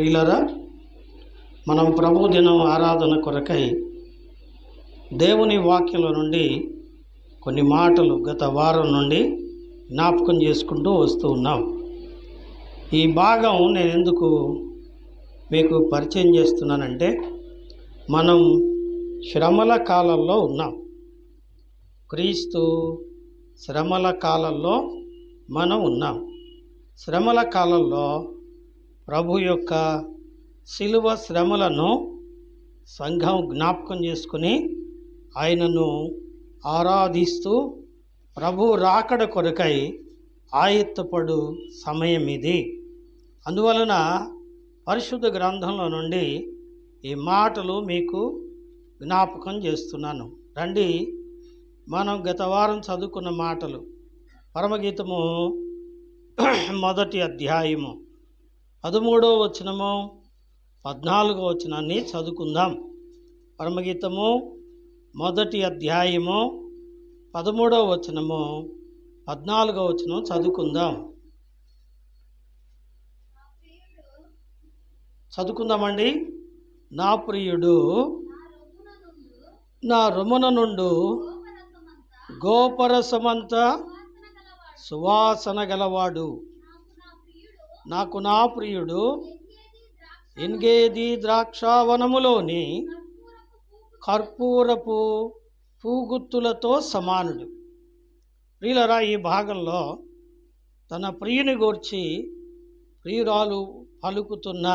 ప్రియులారా, మనం ప్రభు దినం ఆరాధన కొరకై దేవుని వాక్యంలో నుండి కొన్ని మాటలు గత వారం నుండి జ్ఞాపకం చేసుకుంటూ వస్తూ ఉన్నాం. ఈ భాగం నేను ఎందుకు మీకు పరిచయం చేస్తున్నానంటే, మనం శ్రమల కాలంలో ఉన్నాం. క్రీస్తు శ్రమల కాలంలో మనం ఉన్నాం. శ్రమల కాలంలో ప్రభు యొక్క శిలువ శ్రమలను సంఘం జ్ఞాపకం చేసుకుని ఆయనను ఆరాధిస్తూ ప్రభు రాకడ కొరకై ఆయత్తపడు సమయం ఇది. అందువలన పరిశుద్ధ గ్రంథంలో నుండి ఈ మాటలు మీకు జ్ఞాపకం చేస్తున్నాను. రండి, మనం గత వారం చదువుకున్న మాటలు పరమగీతము 1వ అధ్యాయము 13వ వచనము 14వ వచనాన్ని చదువుకుందాం. పరమగీతము 1వ అధ్యాయము 13వ వచనము 14వ వచనం చదువుకుందాం. చదువుకుందామండి. నా ప్రియుడు నా రొమ్మున నుండు గోపరసమంత సువాసన గలవాడు. నాకు నా ప్రియుడు ఎన్గేది ద్రాక్షావనములోని కర్పూరపు పూగుత్తులతో సమానుడు. ప్రియులరా, ఈ భాగంలో తన ప్రియుని గూర్చి ప్రియురాలు పలుకుతున్న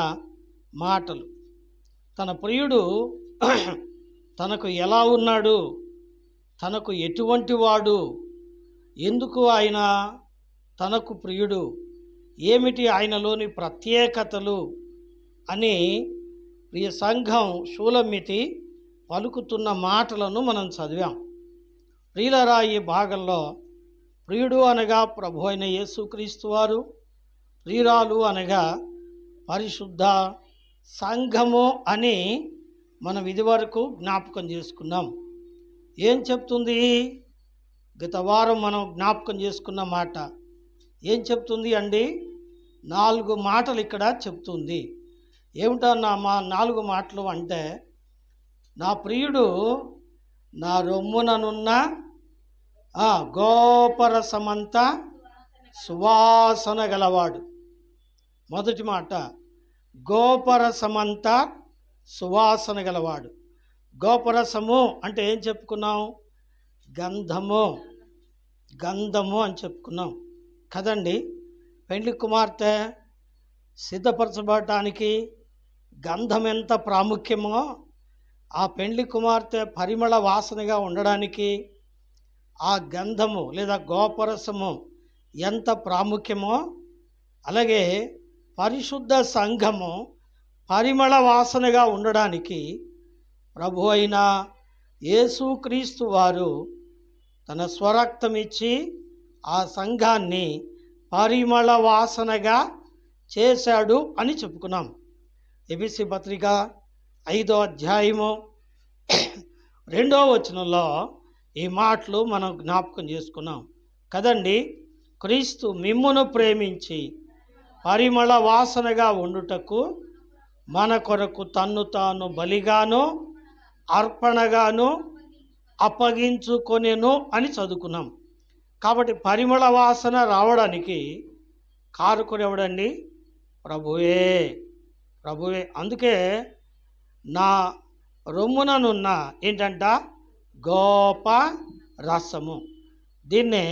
మాటలు. తన ప్రియుడు తనకు ఎలా ఉన్నాడు, తనకు ఎటువంటి వాడు, ఎందుకు ఆయన తనకు ప్రియుడు, ఏమిటి ఆయనలోని ప్రత్యేకతలు అని ప్రియ సంఘం షూలమ్మితి పలుకుతున్న మాటలను మనం చదివాం. ప్రియులరా, ఈ భాగంలో ప్రియుడు అనగా ప్రభు అయిన యేసుక్రీస్తు వారు, ప్రియురాలు అనగా పరిశుద్ధ సంఘము అని మనం ఇదివరకు జ్ఞాపకం చేసుకున్నాం. ఏం చెప్తుంది? గత వారం మనం జ్ఞాపకం చేసుకున్న మాట ఏం చెప్తుంది అండి? 4 మాటలు ఇక్కడ చెప్తుంది. ఏమిటన్నా మా 4 మాటలు అంటే, నా ప్రియుడు నా రొమ్ముననున్న గోపరసమంత సువాసన గలవాడు. మొదటి మాట, గోపరసమంత సువాసన గలవాడు. గోపరసము అంటే ఏం చెప్పుకున్నాం? గంధము అని చెప్పుకున్నాం కదండి. పెండ్లి కుమార్తె సిద్ధపరచబడటానికి గంధం ఎంత ప్రాముఖ్యమో, ఆ పెండ్లి కుమార్తె పరిమళ వాసనగా ఉండడానికి ఆ గంధము లేదా గోపరసము ఎంత ప్రాముఖ్యమో, అలాగే పరిశుద్ధ సంఘము పరిమళ వాసనగా ఉండడానికి ప్రభు అయిన యేసుక్రీస్తు వారు తన స్వరక్తం ఇచ్చి ఆ సంఘాన్ని పరిమళ వాసనగా చేశాడు అని చెప్పుకున్నాం. ఎఫెసీ పత్రిక 5వ అధ్యాయము 2వ వచనంలో ఈ మాటలు మనం జ్ఞాపకం చేసుకున్నాం కదండి. క్రీస్తు మిమ్మును ప్రేమించి పరిమళ వాసనగా ఉండుటకు మన కొరకు తన్ను తాను బలిగాను అర్పణగాను అప్పగించుకొనెను అని చదువుకున్నాం. కాబట్టి పరిమళ వాసన రావడానికి కారకుడు ఎవడండి? ప్రభువే. అందుకే నా రొమ్ముననున్న ఏంటంట? గోప రసము. దీన్నే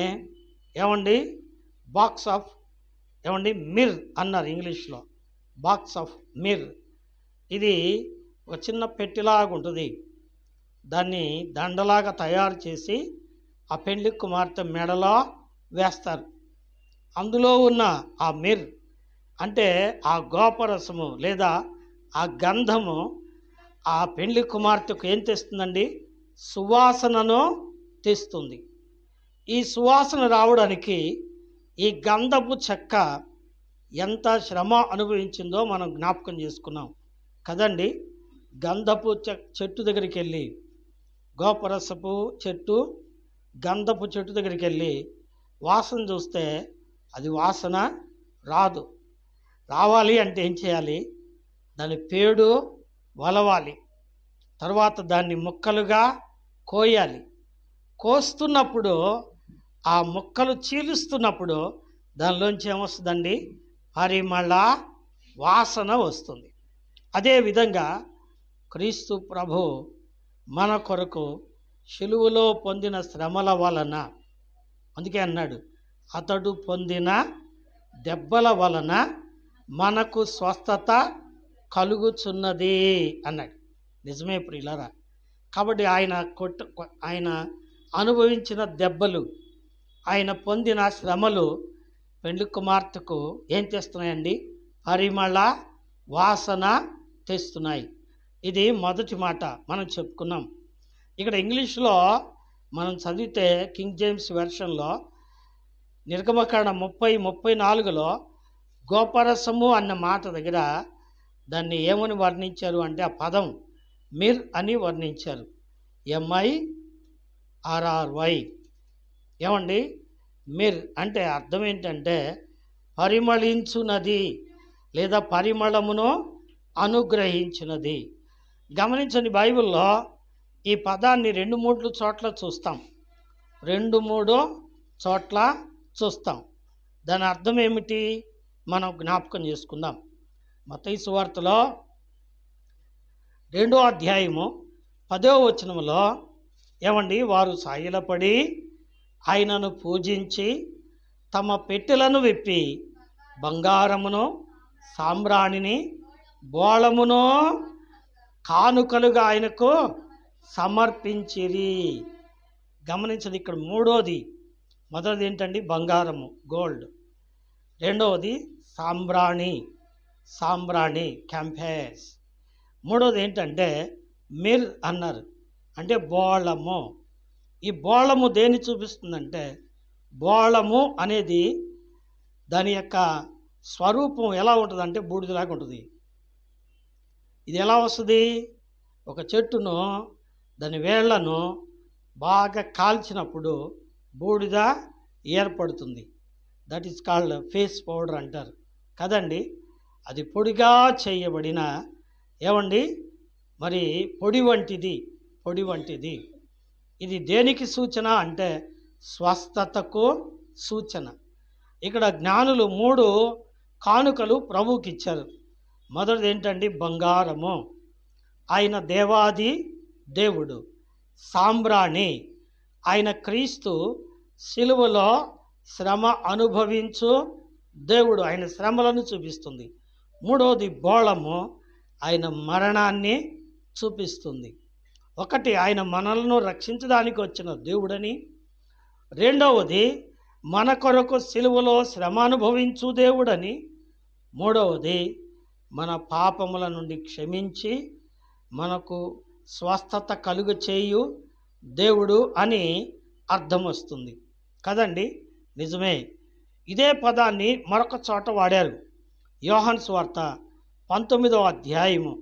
ఏమండి మిర్ అన్నారు ఇంగ్లీష్లో. బాక్స్ ఆఫ్ మిర్. ఇది ఒక చిన్న పెట్టిలాగా ఉంటుంది. దాన్ని దండలాగా తయారు చేసి ఆ పెండ్లి కుమార్తె మెడలో వేస్తారు. అందులో ఉన్న ఆ మిర్ అంటే ఆ గోపరసము లేదా ఆ గంధము ఆ పెండ్లి కుమార్తెకు ఏం తెస్తుందండి? సువాసనను తెస్తుంది. ఈ సువాసన రావడానికి ఈ గంధపు చెక్క ఎంత శ్రమ అనుభవించిందో మనం జ్ఞాపకం చేసుకున్నాం కదండి. గంధపు చెట్టు దగ్గరికి వెళ్ళి, గోపరసపు చెట్టు గంధపు చెట్టు దగ్గరికి వెళ్ళి వాసన చూస్తే అది వాసన రాదు. రావాలి అంటే ఏం చేయాలి? దాని పేడు వలవాలి, తర్వాత దాన్ని ముక్కలుగా కోయాలి. కోస్తున్నప్పుడు ఆ ముక్కలు చీలుస్తున్నప్పుడు దానిలోంచి ఏమొస్తుందండి? పరిమళ వాసన వస్తుంది. అదేవిధంగా క్రీస్తు ప్రభు మన కొరకు శిలువలో పొందిన శ్రమల వలన, అందుకే అన్నాడు, అతడు పొందిన దెబ్బల వలన మనకు స్వస్థత కలుగుచున్నది అన్నాడు. నిజమే ప్రియులారా. కాబట్టి ఆయన అనుభవించిన దెబ్బలు, ఆయన పొందిన శ్రమలు పెండ్లి కుమార్తెకు ఏం తెస్తున్నాయండి? పరిమళ వాసన తెస్తున్నాయి. ఇది మొదటి మాట మనం చెప్పుకున్నాం. ఇక్కడ ఇంగ్లీష్లో మనం చదివితే కింగ్ జేమ్స్ వెర్షన్లో నిర్గమకాండ 30:34లో గోపరసము అన్న మాట దగ్గర దాన్ని ఏమని వర్ణించారు అంటే, ఆ పదం మిర్ అని వర్ణించారు. MIRRY. ఏమండి? మిర్ అంటే అర్థం ఏంటంటే పరిమళించునది లేదా పరిమళమును అనుగ్రహించినది. గమనించండి, బైబిల్లో ఈ పదాన్ని 2-3 చోట్ల చూస్తాం. 2-3 చోట్ల చూస్తాం. దాని అర్థం ఏమిటి మనం జ్ఞాపకం చేసుకుందాం. మత్తయి సువార్తలో 2వ అధ్యాయము 10వ వచనంలో ఏమండి? వారు సాగిలపడి ఆయనను పూజించి తమ పెట్టెలను విప్పి బంగారమును, సాంబ్రాణిని, బోళమును కానుకలుగా ఆయనకు సమర్పించిరి. గమనించండి, ఇక్కడ మూడోది, మొదటిది ఏంటండి? బంగారము, గోల్డ్. రెండవది సాంబ్రాణి క్యాంపేస్. మూడోది ఏంటంటే మిర్ అన్నారు, అంటే బోళము. ఈ బోళము దేన్ని చూపిస్తుందంటే, బోళము అనేది దాని యొక్క స్వరూపం ఎలా ఉంటుందంటే బూడిదలాగా ఉంటుంది. ఇది ఎలా వస్తుంది? ఒక చెట్టును దాని వేళ్లను బాగా కాల్చినప్పుడు బూడిద ఏర్పడుతుంది. That is called face powder అంటారు కదండి. అది పొడిగా చేయబడిన ఏమండి మరి పొడి వంటిది. ఇది దేనికి సూచన అంటే స్వస్థతకు సూచన. ఇక్కడ జ్ఞానులు 3 కానుకలు ప్రభువుకి ఇచ్చారు. మొదటిది ఏంటండి? బంగారము, ఆయన దేవాది దేవుడు. సాంబ్రాణి, ఆయన క్రీస్తు సిలువలో శ్రమ అనుభవించు దేవుడు, ఆయన శ్రమలను చూపిస్తుంది. మూడవది బోళము, ఆయన మరణాన్ని చూపిస్తుంది. ఒకటి, ఆయన మనలను రక్షించడానికి వచ్చిన దేవుడని. రెండవది, మన కొరకు సిలువలో శ్రమ అనుభవించు దేవుడని. మూడవది, మన పాపముల నుండి క్షమించి మనకు స్వస్థత కలుగు చేయు దేవుడు అని అర్థం వస్తుంది కదండి. నిజమే. ఇదే పదాన్ని మరొక చోట వాడారు. యోహాను సువార్త 19వ అధ్యాయము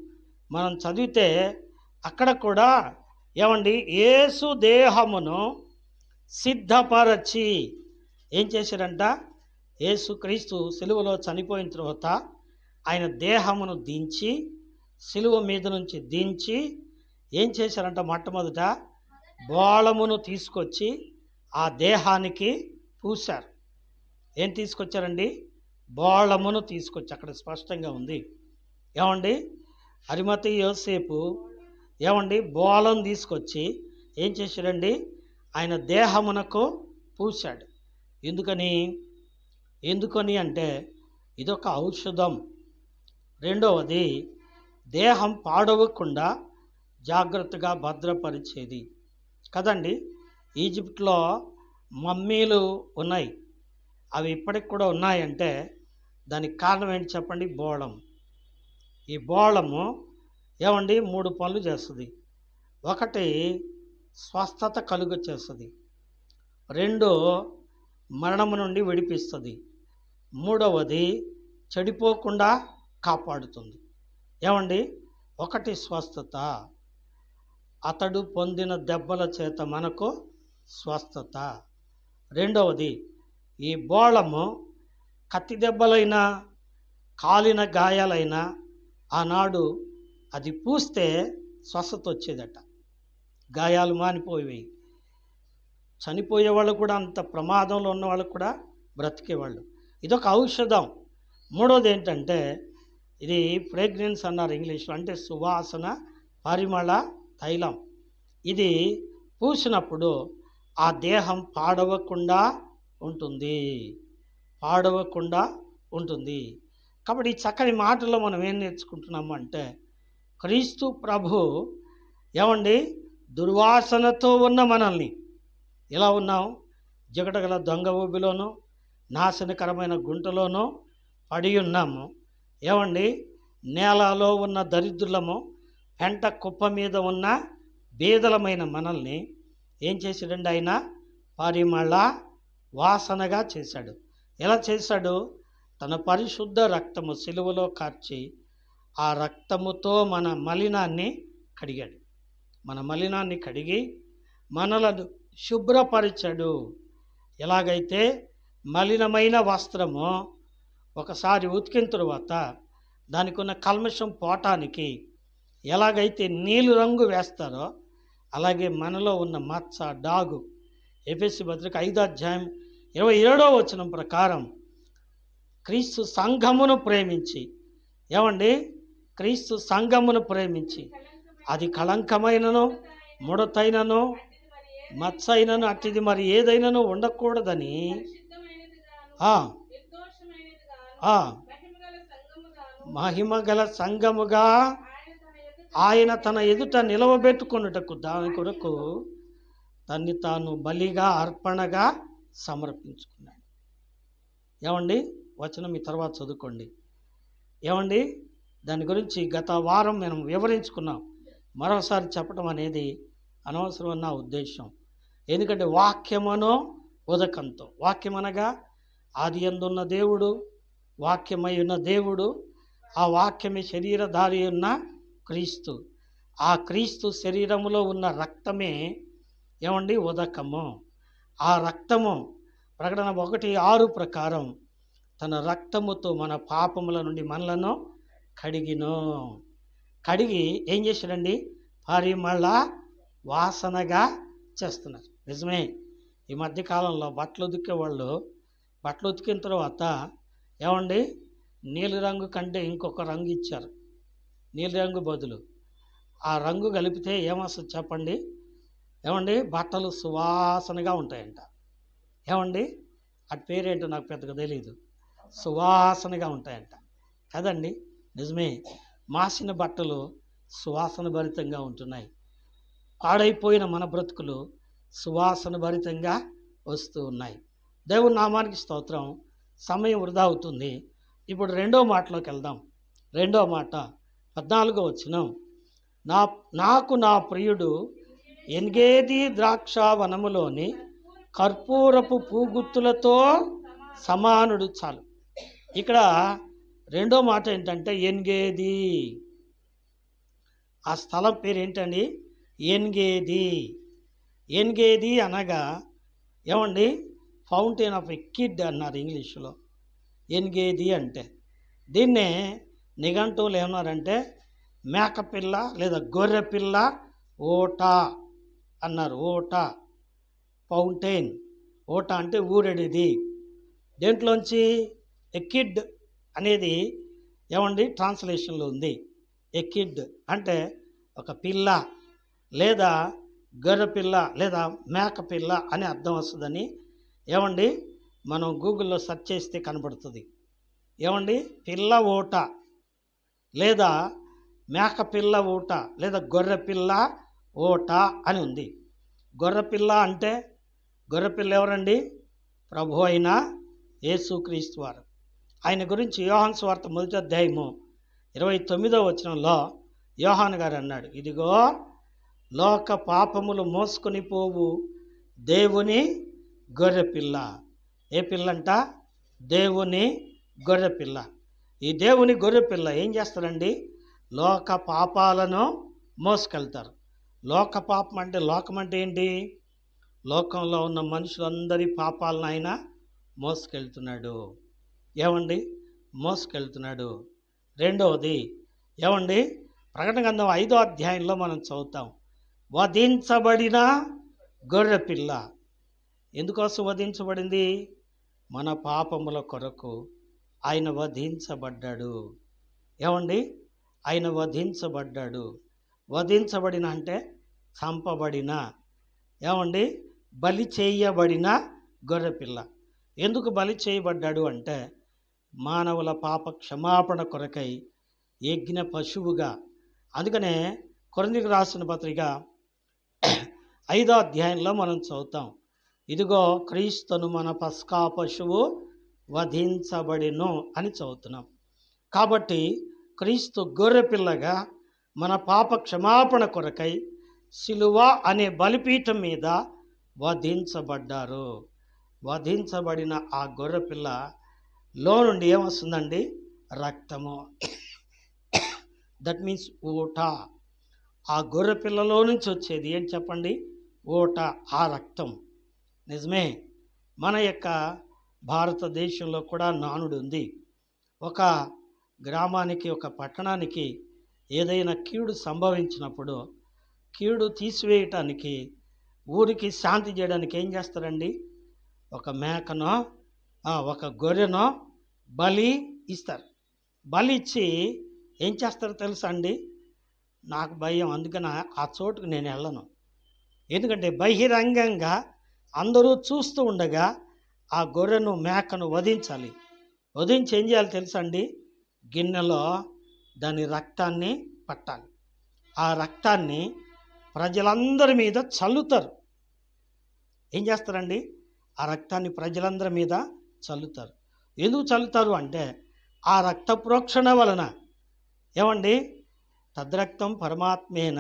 మనం చదివితే అక్కడ కూడా ఏమండి? యేసు దేహమును సిద్ధపరచి ఏం చేశారంట? యేసు క్రీస్తు సిలువలో చనిపోయిన తర్వాత ఆయన దేహమును దించి, సిలువ మీద నుంచి దించి ఏం చేశారంట? మొట్టమొదట బోళమును తీసుకొచ్చి ఆ దేహానికి పూశారు. ఏం తీసుకొచ్చారండి? బోళమును తీసుకొచ్చి, అక్కడ స్పష్టంగా ఉంది. ఏమండి? అరిమతయి యోసేపు ఏమండి బోళం తీసుకొచ్చి ఏం చేశాడండి? ఆయన దేహమునకు పూశాడు. ఎందుకని అంటే ఇదొక ఔషధం. రెండవది, దేహం పాడవకుండా జాగ్రత్తగా భద్రపరిచేది కదండి. ఈజిప్ట్లో మమ్మీలు ఉన్నాయి, అవి ఇప్పటికి కూడా ఉన్నాయంటే దానికి కారణం ఏంటి చెప్పండి? బోళం. ఈ బోళము ఏమండి 3 పనులు చేస్తుంది. ఒకటి, స్వస్థత కలుగ చేస్తుంది. 2, మరణము నుండి విడిపిస్తుంది. మూడవది, చెడిపోకుండా కాపాడుతుంది. ఏమండి? ఒకటి స్వస్థత, అతడు పొందిన దెబ్బల చేత మనకు స్వస్థత. రెండవది, ఈ బోళము కత్తి దెబ్బలైనా, కాలిన గాయాలైనా, ఆనాడు అది పూస్తే స్వస్థత వచ్చేదట, గాయాలు మానిపోయేవి, చనిపోయే వాళ్ళు కూడా, అంత ప్రమాదంలో ఉన్న వాళ్ళు కూడా బ్రతికేవాళ్ళు. ఇదొక ఔషధం. మూడోది ఏంటంటే ఇది ఫ్రేగ్రెన్స్ అన్నారు ఇంగ్లీష్లో, అంటే సువాసన పరిమళ తైలం. ఇది పూసినప్పుడు ఆ దేహం పాడవకుండా ఉంటుంది, పాడవకుండా ఉంటుంది. కాబట్టి ఈ చక్కని మాటల్లో మనం ఏం నేర్చుకుంటున్నాము అంటే, క్రీస్తు ప్రభు ఏమండి దుర్వాసనతో ఉన్న మనల్ని, ఎలా ఉన్నాం, జిగటగల దొంగ ఊబిలోనూ నాశనకరమైన గుంటలోనూ పడి ఉన్నాము. ఏమండి నేలలో ఉన్న దరిద్రులము, పెంట కుప్ప మీద ఉన్న బీదలమైన మనల్ని ఏం చేశాడండి ఆయన? పరిమళ వాసనగా చేశాడు. ఎలా చేశాడు? తన పరిశుద్ధ రక్తము సిలువలో కార్చి ఆ రక్తముతో మన మలినాన్ని కడిగాడు. మన మలినాన్ని కడిగి మనలను శుభ్రపరిచాడు. ఎలాగైతే మలినమైన వస్త్రము ఒకసారి ఉతికిన తరువాత దానికి ఉన్న కల్మషం పోవటానికి ఎలాగైతే నీలి రంగు వేస్తారో, అలాగే మనలో ఉన్న మచ్చ, డాగు, ఎఫెసీ పత్రిక 5వ అధ్యాయం 27వ వచనం ప్రకారం క్రీస్తు సంఘమును ప్రేమించి, ఏమండి క్రీస్తు సంఘమును ప్రేమించి అది కళంకమైనను ముడతైనను మచ్చైనను అట్టిది మరి ఏదైనాను ఉండకూడదని మహిమగల సంఘముగా ఆయన తన ఎదుట నిలవబెట్టుకొనుటకు దాని కొరకు తన్ని తాను బలిగా అర్పణగా సమర్పించుకున్నాడు. ఏమండి వచనం ఈ తర్వాత చదువుకోండి. ఏమండి దాని గురించి గత వారం మనం వివరించుకున్నాం. మరోసారి చెప్పడం అనేది అనవసరం నా ఉద్దేశం. ఎందుకంటే వాక్యమనో ఉదకంతో, వాక్యం అనగా ఆది యందున్న దేవుడు, వాక్యమై ఉన్న దేవుడు, ఆ వాక్యమే శరీరధారి ఉన్న క్రీస్తు. ఆ క్రీస్తు శరీరములో ఉన్న రక్తమే ఏమండి ఉదకము. ఆ రక్తము ప్రకటన 1:6 ప్రకారం తన రక్తముతో మన పాపముల నుండి మనలను కడిగి ఏం చేశాడండి? పరిమళ వాసనగా చేస్తున్నారు. నిజమే, ఈ మధ్యకాలంలో బట్టలు ఉతికే వాళ్ళు బట్టలు ఉతికిన తర్వాత ఏమండి నీలి రంగు కంటే ఇంకొక రంగు ఇచ్చారు. నీలి రంగు బదులు ఆ రంగు కలిపితే ఏమొస్తుంది చెప్పండి? ఏమండి బట్టలు సువాసనగా ఉంటాయంట. ఏమండి అటు పేరేంటో నాకు పెద్దగా తెలియదు, సువాసనగా ఉంటాయంట కదండి. నిజమే, మాసిన బట్టలు సువాసన భరితంగా ఉంటున్నాయి. పాడైపోయిన మన బ్రతుకులు సువాసన భరితంగా వస్తూ ఉన్నాయి. దేవుని నామానికి స్తోత్రం. సమయం వృధా అవుతుంది. ఇప్పుడు రెండో మాటలోకి వెళ్దాం. రెండో మాట 14వ వచనం, నాకు నా ప్రియుడు ఎన్గేది ద్రాక్షావనములోని కర్పూరపు పూగుత్తులతో సమానుడు. చాలు. ఇక్కడ రెండో మాట ఏంటంటే ఎన్గేది. ఆ స్థలం పేరు ఏంటండి? ఎన్గేది. ఎన్గేది అనగా ఏమండి ఫౌంటైన్ ఆఫ్ ఎ కిడ్ అన్నారు ఇంగ్లీష్లో. ఎన్గేది అంటే దీన్నే నిఘంటువులు ఏమన్నారంటే మేకపిల్ల లేదా గొర్రెపిల్ల ఓట అన్నారు. ఓట, ఫౌంటైన్. ఓట అంటే ఊరెడిది. దేంట్లోంచి? ఎకిడ్ అనేది ఏమండి ట్రాన్స్లేషన్లో ఉంది. ఎకిడ్ అంటే ఒక పిల్ల లేదా గొర్రెపిల్ల లేదా మేకపిల్ల అని అర్థం వస్తుందని ఏమండి మనం గూగుల్లో సెర్చ్ చేస్తే కనబడుతుంది. ఏమండి పిల్ల ఓట లేదా మేకపిల్ల ఓట లేదా గొర్రెపిల్ల ఓట అని ఉంది. గొర్రెపిల్ల అంటే గొర్రెపిల్ల ఎవరండి? ప్రభు అయిన యేసుక్రీస్తు వారు. ఆయన గురించి యోహాను సువార్త 1వ అధ్యాయము 29వ వచనంలో యోహాను గారు అన్నాడు, ఇదిగో లోక పాపములు మోసుకొని పోవు దేవుని గొర్రెపిల్ల. ఏ పిల్లంట? దేవుని గొర్రెపిల్ల. ఈ దేవుని గొర్రెపిల్ల ఏం చేస్తారండి? లోక పాపాలను మోసుకెళ్తారు. లోక పాపం అంటే లోకం అంటే ఏంటి? లోకంలో ఉన్న మనుషులందరి పాపాలను ఆయన మోసుకెళ్తున్నాడు. ఏమండి మోసుకెళ్తున్నాడు. రెండవది ఏమండి, ప్రకటన గ్రంథం 5వ అధ్యాయంలో మనం చదువుతాం, వధించబడిన గొర్రెపిల్ల. ఎందుకోసం వధించబడింది? మన పాపముల కొరకు ఆయన వధించబడ్డాడు. ఏమండి, ఆయన వధించబడ్డాడు. వధించబడిన అంటే చంపబడిన, ఏమండి, బలి చేయబడిన గొర్రెపిల్ల. ఎందుకు బలి చేయబడ్డాడు అంటే మానవుల పాప క్షమాపణ కొరకై యజ్ఞ పశువుగా. అందుకనే కొరింథీయులకు రాసిన పత్రిక 5వ అధ్యాయంలో మనం చదువుతాం, ఇదిగో క్రీస్తును మన పస్కా పశువు వధించబడిను అని చదువుతున్నాం. కాబట్టి క్రీస్తు గొర్రెపిల్లగా మన పాప క్షమాపణ కొరకై సిలువ అనే బలిపీఠం మీద వధించబడ్డారు. వధించబడిన ఆ గొర్రెపిల్లలో నుండి ఏమొస్తుందండి? రక్తము. దట్ మీన్స్ ఓట. ఆ గొర్రెపిల్లలో నుంచి వచ్చేది ఏంటి చెప్పండి? ఓట, ఆ రక్తం. నిజమే, మన యొక్క భారతదేశంలో కూడా నానుడు ఉంది. ఒక గ్రామానికి, ఒక పట్టణానికి ఏదైనా కీడు సంభవించినప్పుడు కీడు తీసివేయటానికి, ఊరికి శాంతి చేయడానికి ఏం చేస్తారండి? ఒక మేకనో ఒక గొర్రెనో బలి ఇస్తారు. బలి ఇచ్చి ఏం చేస్తారో తెలుసా అండి? నాకు భయం, అందుకని ఆ చోటుకు నేను వెళ్ళను. ఎందుకంటే బహిరంగంగా అందరూ చూస్తూ ఉండగా ఆ గొర్రెను మేకను వధించాలి. వధించి ఏం చేయాలి తెలుసా అండి? గిన్నెలో దాని రక్తాన్ని పట్టాలి. ఆ రక్తాన్ని ప్రజలందరి మీద చల్లుతారు. ఏం చేస్తారండి? ఆ రక్తాన్ని ప్రజలందరి మీద చల్లుతారు. ఎందుకు చల్లుతారు అంటే ఆ రక్త ప్రోక్షణ వలన, ఏమండి, తద్రక్తం పరమాత్మేన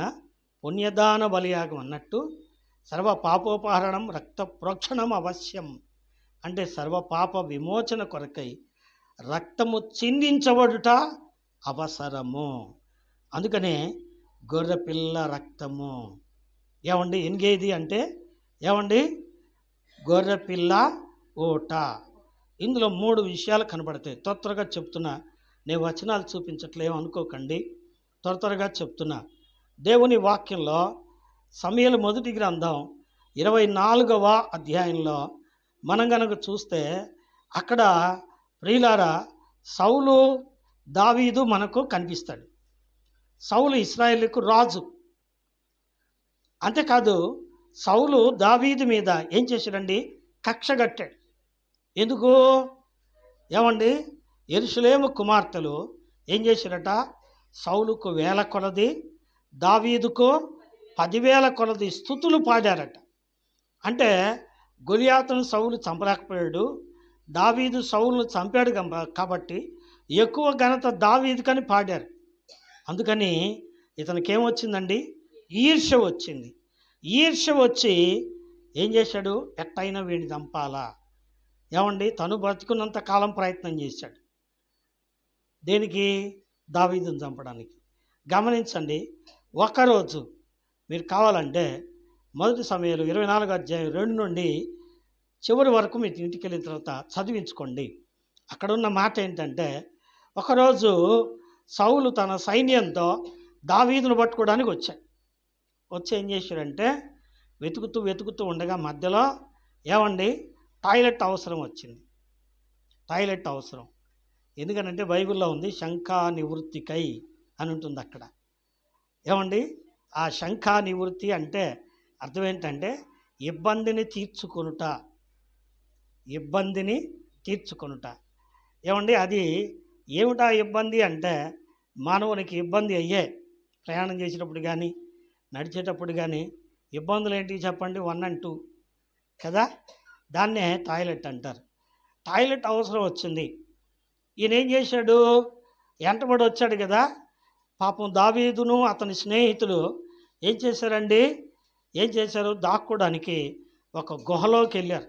పుణ్యదాన బలియాగం అన్నట్టు సర్వ పాపోపహరణం రక్త ప్రోక్షణం అవశ్యం. అంటే సర్వ పాప విమోచన కొరకై రక్తము చిందించబడుట అవసరము. అందుకనే గొర్రెపిల్ల రక్తము. ఏమండి, ఎనిగేది అంటే ఏమండి? గొర్రెపిల్ల ఓట. ఇందులో 3 విషయాలు కనబడతాయి. త్వరగా చెప్తున్నా, నేను వచనాలు చూపించట్లేమో అనుకోకండి, త్వరగా చెప్తున్నా. దేవుని వాక్యంలో సమూయేలు మొదటి గ్రంథం 24వ అధ్యాయంలో మనం గనక చూస్తే అక్కడ ప్రియులారా సౌలు దావీదు మనకు కనిపిస్తాడు. సౌలు ఇశ్రాయేలుకు రాజు. అంతేకాదు సౌలు దావీదు మీద ఏం చేశాడండి? కక్ష కట్టాడు. ఎందుకు? ఏమండి, యెరూషలేము కుమార్తెలు ఏం చేశారట? సౌలుకు 1000 కొలది, దావీదుకు 10,000 కొలది స్తుతులు పాడారట. అంటే గొలియాతును సౌలు చంపలేకపోయాడు, దావీదు సౌలును చంపాడు కాబట్టి ఎక్కువ ఘనత దావీదుకని పాడారు. అందుకని ఇతనికి ఏమొచ్చిందండి? ఈర్ష్య వచ్చింది. ఈర్ష్య వచ్చి ఏం చేశాడు? ఎట్టయినా వీడిని చంపాలా. ఏమండి, తను బ్రతుకున్నంత కాలం ప్రయత్నం చేశాడు. దేనికి? దావీదును చంపడానికి. గమనించండి, ఒకరోజు మీరు కావాలంటే మొదటి సమూయేలు 24వ అధ్యాయం 2 నుండి చివరి వరకు మీరు ఇంటికి వెళ్ళిన తర్వాత చదివించుకోండి. అక్కడ ఉన్న మాట ఏంటంటే, ఒకరోజు సౌలు తన సైన్యంతో దావీదును పట్టుకోవడానికి వచ్చాడు. వచ్చి ఏం చేశాడంటే వెతుకుతూ ఉండగా మధ్యలో ఏమండి టాయిలెట్ అవసరం వచ్చింది. టాయిలెట్ అవసరం ఎందుకనంటే బైబిల్లో ఉంది శంఖా నివృత్తికై అని ఉంటుంది అక్కడ. ఏమండి, ఆ శంఖా నివృత్తి అంటే అర్థం ఏంటంటే ఇబ్బందిని తీర్చుకొనుట. ఇబ్బందిని తీర్చుకొనుట. ఏమండి, అది ఏమిటా ఇబ్బంది అంటే మానవునికి ఇబ్బంది అయ్యే ప్రయాణం చేసేటప్పుడు కానీ నడిచేటప్పుడు కానీ ఇబ్బందులు ఏంటి చెప్పండి? 1 and 2 కదా, దాన్నే టాయిలెట్ అంటారు. టాయిలెట్ అవసరం వచ్చింది. ఈయన ఏం చేశాడు? వెంటబడి వచ్చాడు కదా. పాపం దావీదును అతని స్నేహితులు ఏం చేశారండి? ఏం చేశారు? దాక్కోవడానికి ఒక గుహలోకి వెళ్ళారు.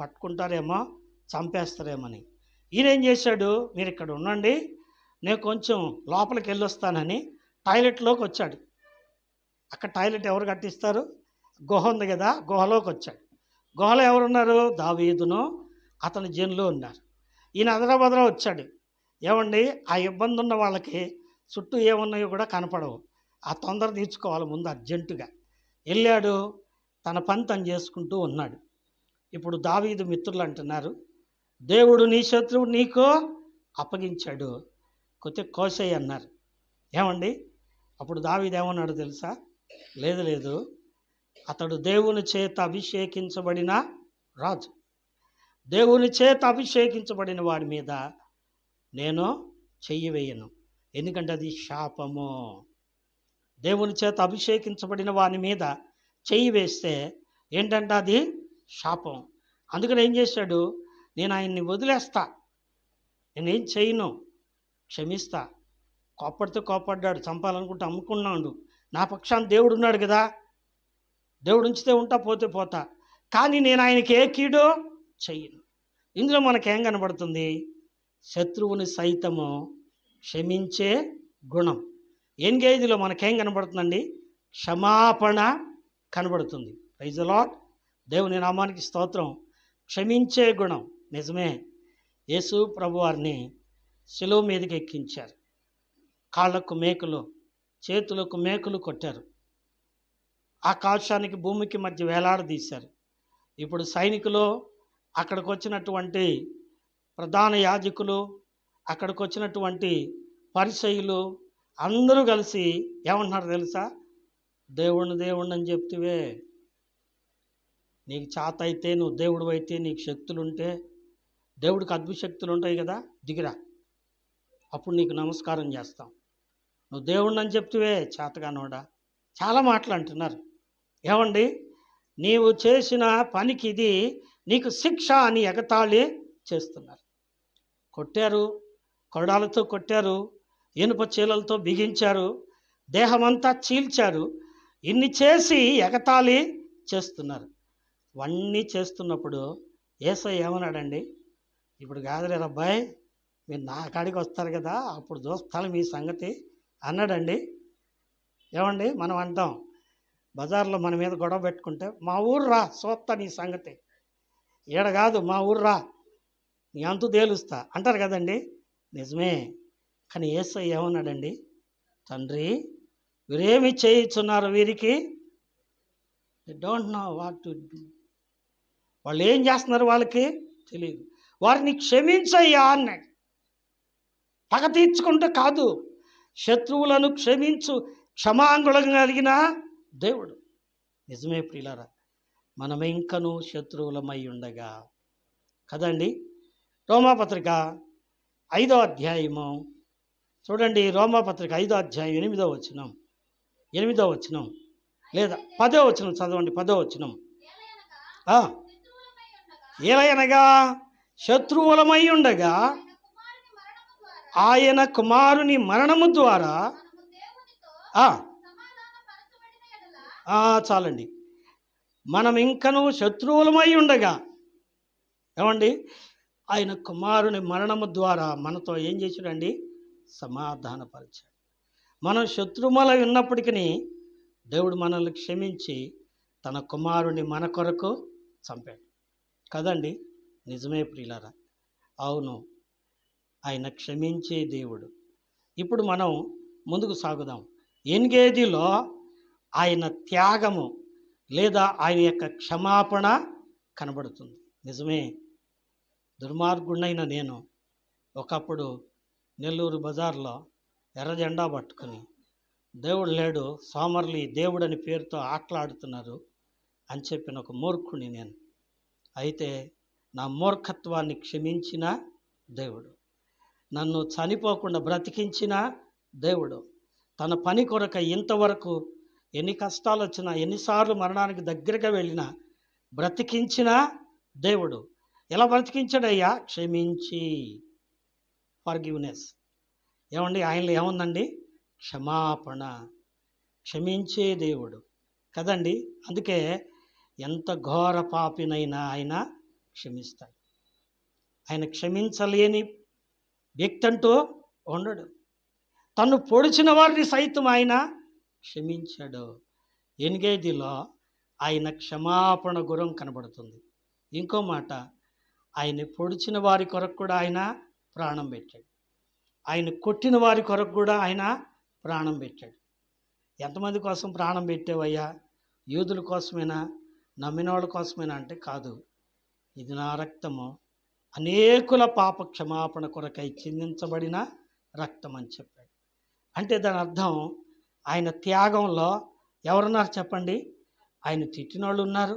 పట్టుకుంటారేమో, చంపేస్తారేమని. ఈయన ఏం చేశాడు? మీరు ఇక్కడ ఉండండి, నేను కొంచెం లోపలికి వెళ్ళొస్తానని టాయిలెట్లోకి వచ్చాడు. అక్కడ టాయిలెట్ ఎవరు కట్టిస్తారు? గుహ ఉంది కదా, గుహలోకి వచ్చాడు. గుహలో ఎవరున్నారు? దావీదును అతని జనులు ఉన్నారు. ఈయన అదరాబదరా వచ్చాడు. ఏమండి, ఆ ఇబ్బంది ఉన్న వాళ్ళకి చుట్టూ ఏమున్నాయో కూడా కనపడవు. ఆ తొందర తీర్చుకోవాలి ముందు అర్జెంటుగా. వెళ్ళాడు, తన పని తను చేసుకుంటూ ఉన్నాడు. ఇప్పుడు దావీదు మిత్రులు అంటున్నారు, దేవుడు నీ శత్రువు నీకు అప్పగించాడు, కొద్దిగా కోసేయి అన్నారు. ఏమండి, అప్పుడు దావీదు ఏమన్నాడు తెలుసా? లేదు లేదు, అతడు దేవుని చేత అభిషేకించబడిన రాజు. దేవుని చేత అభిషేకించబడిన వాడి మీద నేను చెయ్యి వేయను, ఎందుకంటే అది శాపము. దేవుని చేత అభిషేకించబడిన వాని మీద చెయ్యి వేస్తే ఏంటంటే అది శాపం. అందుకని ఏం చేశాడు? నేను ఆయన్ని వదిలేస్తా, నేనేం చేయను, క్షమిస్తా. కోప్పడితే కోప్పడ్డాడు, చంపాలనుకుంటే అమ్ముకున్నాడు. నా పక్షాన్ని దేవుడు ఉన్నాడు కదా, దేవుడు ఉంచితే ఉంటా, పోతే పోతా, కానీ నేను ఆయనకి ఏ కీడో చెయ్యను. ఇందులో మనకేం కనబడుతుంది? శత్రువుని సైతము క్షమించే గుణం. ఎంగేజ్లో మనకేం కనబడుతుందండి? క్షమాపణ కనబడుతుంది. Praise the Lord. దేవుని నామానికి స్తోత్రం. క్షమించే గుణం. నిజమే, యేసు ప్రభువారిని శిలువ మీదకి ఎక్కించారు. కాళ్ళకు మేకులు, చేతులకు మేకులు కొట్టారు, ఆకాశానికి భూమికి మధ్య వేలాడదీశారు. ఇప్పుడు సైనికులు, అక్కడికి వచ్చినటువంటి ప్రధాన యాజకులు, అక్కడికి వచ్చినటువంటి పరిసయ్యులు అందరూ కలిసి ఏమంటున్నారు తెలుసా? దేవుణ్ణి అని చెప్తివే, నీకు చేత అయితే, నువ్వు దేవుడు అయితే, నీకు శక్తులుంటే, దేవుడికి అద్భుత శక్తులు ఉంటాయి కదా, దిగిరా, అప్పుడు నీకు నమస్కారం చేస్తాం. నువ్వు దేవుణ్ణి అని చెప్తివే, చేతగానోడా. చాలా మాటలు అంటున్నారు. ఏమండి, నీవు చేసిన పనికి ఇది నీకు శిక్ష అని ఎగతాళి చేస్తున్నారు. కొట్టారు, కొరడాలతో కొట్టారు, ఇనుప చీలలతో బిగించారు, దేహమంతా చీల్చారు. ఇన్ని చేసి ఎగతాళి చేస్తున్నారు. ఇవన్నీ చేస్తున్నప్పుడు యేసయ్య ఏమన్నాడండి? ఇప్పుడు కాదులే అబ్బాయి, మీరు నా కాడికి వస్తారు కదా, అప్పుడు చూస్తాను మీ సంగతి అన్నాడండి. ఏమండి, మనం అంటాం బజార్లో మన మీద గొడవ పెట్టుకుంటే, మా ఊరు రా చూస్తా నీ సంగతి, ఈడ కాదు మా ఊరు రా నీ అంతు తేలుస్తా అంటారు కదండి. నిజమే, కానీ యేసయ్య ఏమన్నాడండి? తండ్రి, వీరేమి చేయుచున్నారు, వీరికి they don't know what to do. వాళ్ళు ఏం చేస్తున్నారు వాళ్ళకి తెలియదు, వారిని క్షమించయ్యా అన్నాడు. పగ తీర్చుకుంటే కాదు, శత్రువులను క్షమించు క్షమాంగులం కలిగిన దేవుడు. నిజమే ప్రియులారా, మనం ఇంకనూ శత్రువులమై ఉండగా కదండి. రోమాపత్రిక 5వ అధ్యాయము చూడండి. రోమాపత్రిక 5వ అధ్యాయం 8వ వచనం, 8వ వచనం లేదా 10వ వచనం చదవండి. 10వ వచనం, ఏలయనగా శత్రువులమై ఉండగా ఆయన కుమారుని మరణము ద్వారా చాలండి, మనం ఇంకనూ శత్రువులమై ఉండగా, ఏమండి, ఆయన కుమారుని మరణము ద్వారా మనతో ఏం చేశాడండి? సమాధానపరిచాడు. మనం శత్రువులై ఉన్నప్పటికీ దేవుడు మనల్ని క్షమించి తన కుమారుని మన కొరకు చంపాడు కదండి. నిజమే ప్రియులారా, అవును, ఆయన క్షమించే దేవుడు. ఇప్పుడు మనం ముందుకు సాగుదాం. ఎంగేజిలో ఆయన త్యాగము లేదా ఆయన యొక్క క్షమాపణ కనబడుతుంది. నిజమే, దుర్మార్గుడైన నేను ఒకప్పుడు నెల్లూరు బజార్లో ఎర్ర జెండా పట్టుకుని దేవుడు లేడు, సోమర్లి దేవుడని పేరుతో ఆటలాడుతున్నారు అని చెప్పిన ఒక మూర్ఖుని నేను. అయితే నా మూర్ఖత్వాన్ని క్షమించిన దేవుడు, నన్ను చనిపోకుండా బ్రతికించిన దేవుడు, తన పని కొరక ఇంతవరకు ఎన్ని కష్టాలు వచ్చినా, ఎన్నిసార్లు మరణానికి దగ్గరగా వెళ్ళినా బ్రతికించిన దేవుడు. ఎలా బ్రతికించాడయ్యా? క్షమించి, ఫర్గివ్నెస్. ఏమండి, ఆయనలో ఏముందండి? క్షమాపణ, క్షమించే దేవుడు కదండి. అందుకే ఎంత ఘోర పాపినైనా ఆయన క్షమిస్తాడు. ఆయన క్షమించలేని వ్యక్తి అంటూ ఉండడు. తను పొడిచిన వారిని సైతం ఆయన క్షమించాడు. ఎంగేజిలో ఆయన క్షమాపణ గురం కనబడుతుంది. ఇంకో మాట, ఆయన పొడిచిన వారి కొరకు కూడా ఆయన ప్రాణం పెట్టాడు. ఆయన కొట్టిన వారి కొరకు కూడా ఆయన ప్రాణం పెట్టాడు. ఎంతమంది కోసం ప్రాణం పెట్టేవయ్యా? యూదుల కోసమేనా, నమ్మిన వాళ్ళ కోసమేనా అంటే కాదు. ఇది నా రక్తము, అనేకుల పాప క్షమాపణ కొరకై చిందించబడిన రక్తం అని చెప్పాడు. అంటే దాని అర్థం ఆయన త్యాగంలో ఎవరున్నారు చెప్పండి? ఆయన తిట్టినోళ్ళు ఉన్నారు,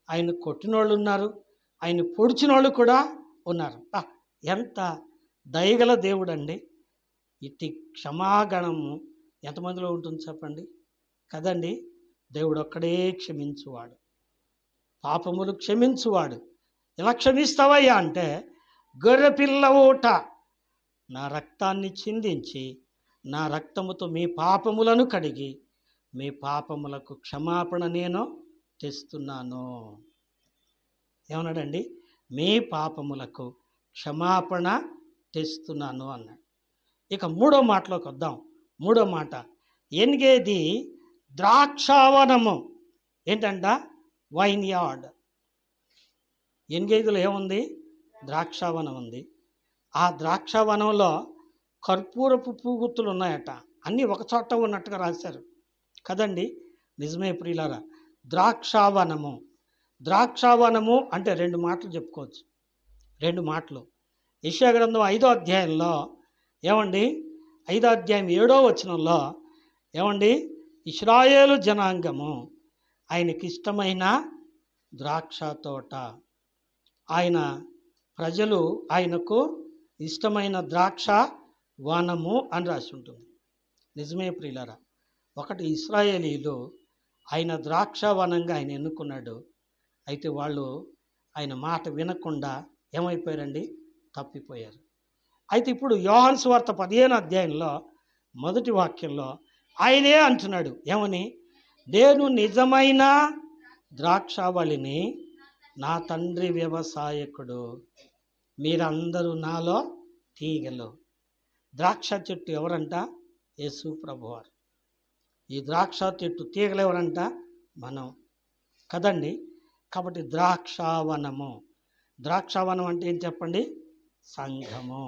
ఆయన కొట్టినోళ్ళు ఉన్నారు, ఆయన పొడిచినోళ్ళు కూడా ఉన్నారు. ఎంత దయగల దేవుడు అండి! ఇట్టి క్షమాగణము ఎంతమందిలో ఉంటుంది చెప్పండి? కదండి. దేవుడు ఒక్కడే క్షమించువాడు, పాపములు క్షమించువాడు. ఎలా క్షమిస్తావయ్యా అంటే, గొర్రెపిల్ల ఊట నా రక్తాన్ని చిందించి నా రక్తముతో మీ పాపములను కడిగి మీ పాపములకు క్షమాపణ నేను తెస్తున్నాను. ఏమన్నాడండి? మీ పాపములకు క్షమాపణ తెస్తున్నాను అన్నాడు. ఇక మూడో మాటలోకి వద్దాం. మూడో మాట, ఎన్గేది ద్రాక్షావనము. ఏంటంట? Wine yard. ఎన్గేదిలో ఏముంది? ద్రాక్షావనం ఉంది. ఆ ద్రాక్షావనంలో కర్పూరపు పూగుత్తులు ఉన్నాయట. అన్నీ ఒక చోట ఉన్నట్టుగా రాశారు కదండి. నిజమే ప్రియులారా. ద్రాక్షావనము. ద్రాక్షావనము అంటే రెండు మాటలు చెప్పుకోవచ్చు. రెండు మాటలు. యెషయా గ్రంథం 5వ అధ్యాయంలో ఏమండి, 5వ అధ్యాయం 7వ వచనంలో ఏమండి, ఇశ్రాయేలు జనాంగము ఆయనకి ఇష్టమైన ద్రాక్ష తోట, ఆయన ప్రజలు ఆయనకు ఇష్టమైన ద్రాక్ష వనము అని రాసి ఉంటుంది. నిజమే ప్రియులారా. ఒకటి, ఇశ్రాయేలీలు ఆయన ద్రాక్ష వనంగా ఆయన ఎన్నుకున్నాడు. అయితే వాళ్ళు ఆయన మాట వినకుండా ఏమైపోయారండి? తప్పిపోయారు. అయితే ఇప్పుడు యోహాను సువార్త 15వ అధ్యాయంలో మొదటి వాక్యంలో ఆయనే అంటున్నాడు. ఏమని? నేను నిజమైన ద్రాక్షావళిని, నా తండ్రి వ్యవసాయకుడు, మీరందరూ నాలో తీగలు. ద్రాక్ష చెట్టు ఎవరంట? యేసు ప్రభువారు. ఈ ద్రాక్ష చెట్టు తీగలు ఎవరంట? మనం కదండి. కాబట్టి ద్రాక్షావనము. ద్రాక్షావనం అంటే ఏం చెప్పండి? సంఘము.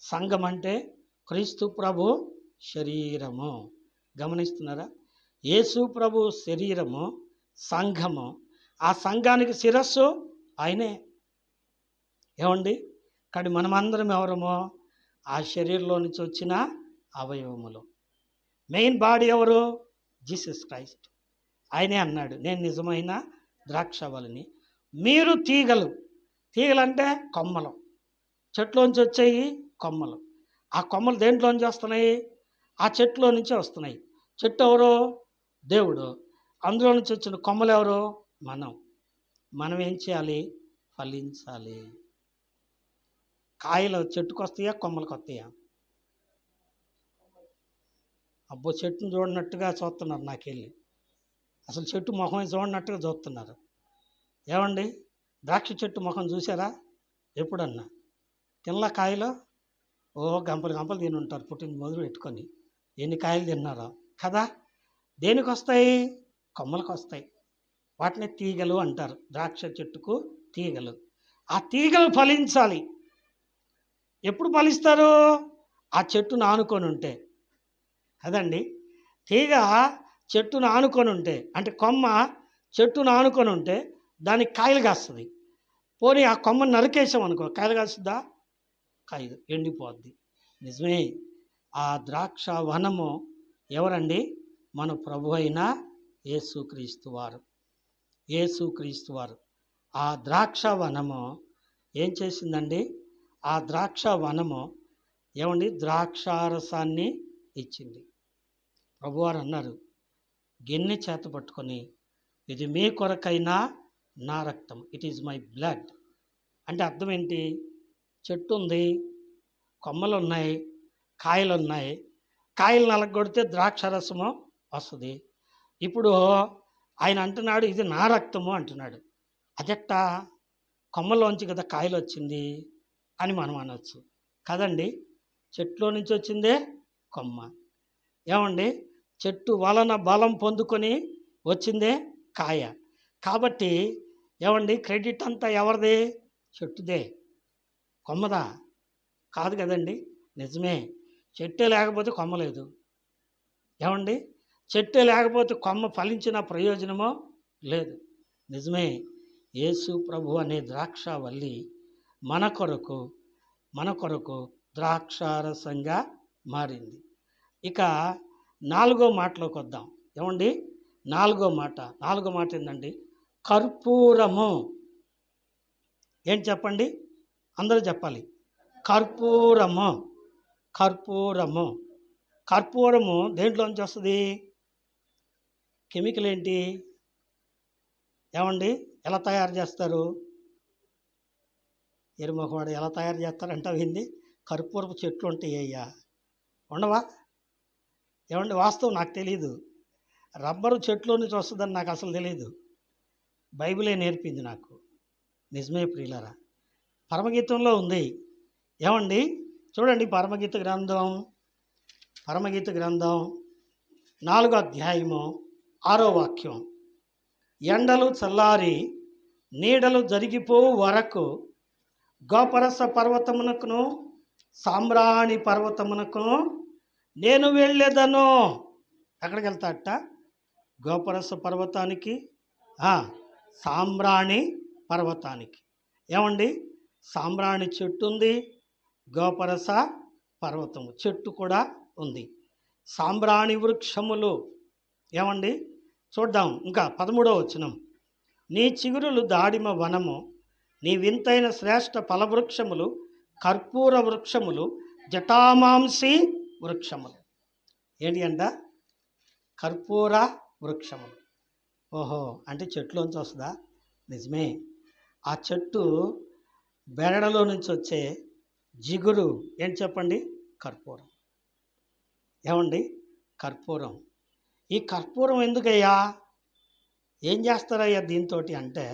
సంఘం అంటే క్రీస్తు ప్రభు శరీరము. గమనిస్తున్నారా? యేసు ప్రభు శరీరము సంఘము. ఆ సంఘానికి శిరస్సు ఆయనే. ఏమండి? కానీ మనమందరం ఎవరమో? ఆ శరీరంలో నుంచి వచ్చిన అవయవములు. మెయిన్ బాడీ ఎవరు? Jesus Christ. ఆయనే అన్నాడు, నేను నిజమైన ద్రాక్షావళిని, మీరు తీగలు. తీగలు అంటే కొమ్మలు. చెట్లోంచి వచ్చాయి కొమ్మలు. ఆ కొమ్మలు దేంట్లోంచి వస్తున్నాయి? ఆ చెట్లో నుంచే వస్తున్నాయి. చెట్టు ఎవరు? దేవుడు. అందులో నుంచి వచ్చిన కొమ్మలు ఎవరు? మనం ఏం చేయాలి? ఫలించాలి. కాయలు చెట్టుకు వస్తాయా, కొమ్మలకు వస్తాయా? అబ్బో, చెట్టును చూడనట్టుగా చూస్తున్నారు నాకెళ్ళి. అసలు చెట్టు మొహం చూడనట్టుగా చూస్తున్నారు. ఏమండి? ద్రాక్ష చెట్టు ముఖం చూసారా ఎప్పుడన్నా? తినలా కాయలు? ఓ గంపలు గంపలు తిని ఉంటారు పుట్టిన మొదలు పెట్టుకొని. ఎన్ని కాయలు తిన్నారో కదా. దేనికి వస్తాయి? కొమ్మలకు వస్తాయి. వాటిని తీగలు అంటారు. ద్రాక్ష చెట్టుకు తీగలు. ఆ తీగలు ఫలించాలి. ఎప్పుడు ఫలిస్తారు? ఆ చెట్టును ఆనుకొని ఉంటే కదండి. తీగ చెట్టును ఆనుకొని ఉంటే, అంటే కొమ్మ చెట్టును ఆనుకొని ఉంటే దానికి కాయలు కాస్తుంది. పోనీ ఆ కొమ్మను నరికేసాం అనుకో, కాయలు కాస్తుందా? కాయదు, ఎండిపోద్ది. నిజమే. ఆ ద్రాక్ష వనము ఎవరండి? మన ప్రభు అయిన యేసుక్రీస్తు వారు. యేసుక్రీస్తు వారు. ఆ ద్రాక్ష వనము ఏం చేసిందండి? ఆ ద్రాక్ష వనము ఏమండి? ద్రాక్షారసాన్ని ఇచ్చింది. ప్రభువారు అన్నారు, గిన్నె చేత పట్టుకొని, ఇది మీ కొరకైనా నా రక్తం, ఇట్ ఈజ్ మై బ్లడ్. అంటే అర్థం ఏంటి? చెట్టు ఉంది, కొమ్మలు ఉన్నాయి, కాయలు ఉన్నాయి. కాయలు నలగొడితే ద్రాక్షరసము వస్తుంది. ఇప్పుడు ఆయన అంటున్నాడు, ఇది నా రక్తము అంటున్నాడు. అదెట్టా? కొమ్మలోంచి కదా కాయలు వచ్చింది అని మనం అనవచ్చు కదండి. చెట్లో నుంచి వచ్చిందే కొమ్మ. ఏమండి? చెట్టు వలన బలం పొందుకొని వచ్చిందే కాయ. కాబట్టి ఏమండి, క్రెడిట్ అంతా ఎవరిది? చెట్టుదే. కొమ్మదా? కాదు కదండి. నిజమే. చెట్టే లేకపోతే కొమ్మ లేదు. ఏమండి? చెట్టే లేకపోతే కొమ్మ ఫలించిన ప్రయోజనమో లేదు. నిజమే. యేసు ప్రభు అనే ద్రాక్షావల్లి మన కొరకు ద్రాక్షారసంగా మారింది. ఇక 4వ మాటలోకి వద్దాం. ఏమండి? 4వ మాట ఏంటండి? కర్పూరము. ఏంటి చెప్పండి? అందరూ చెప్పాలి. కర్పూరము. కర్పూరము దేంట్లోంచి వస్తుంది? కెమికల్ ఏంటి? ఏమండి? ఎలా తయారు చేస్తారు? ఎరుమొకవాడు ఎలా తయారు చేస్తారంటావు ఏంది? కర్పూరపు చెట్లు ఉంటాయ్యా, ఉండవా? ఏమండి? వాస్తవం నాకు తెలీదు. రబ్బరు చెట్లో నుంచి వస్తుందని నాకు అసలు తెలీదు. బైబిలే నేర్పింది నాకు. నిజమే ప్రియులారా. పరమగీతంలో ఉంది. ఏమండి? చూడండి, పరమగీత గ్రంథం 4వ అధ్యాయము 6వ వాక్యం. ఎండలు చల్లారి నీడలు జరిగిపోవు వరకు గోపరస పర్వతమునకును సామ్రాణి పర్వతమునకును నేను వెళ్ళేదను. ఎక్కడికి వెళ్తాడట? గోపరస పర్వతానికి, సామ్రాణి పర్వతానికి. ఏమండి? సామ్రాణి చెట్టు ఉంది, గోపరస పర్వతము చెట్టు కూడా ఉంది. సామ్రాణి వృక్షములు. ఏమండి? చూద్దాం ఇంకా 13వ వచనం. నీ చిగురులు దాడిమ వనము, నీ వింతైన శ్రేష్ఠ ఫలవృక్షములు కర్పూర వృక్షములు జటామాంసి వృక్షములు. ఏంటి అంట? కర్పూర వృక్షములు. ఓహో, అంటే చెట్టులోంచి వస్తుందా? నిజమే. ఆ చెట్టు బెరడులో నుంచి వచ్చే జిగురు ఏంటి చెప్పండి? కర్పూరం. ఏమండి? కర్పూరం. ఈ కర్పూరం ఎందుకయ్యా? ఏం చేస్తారయ్యా దీంతో అంటే,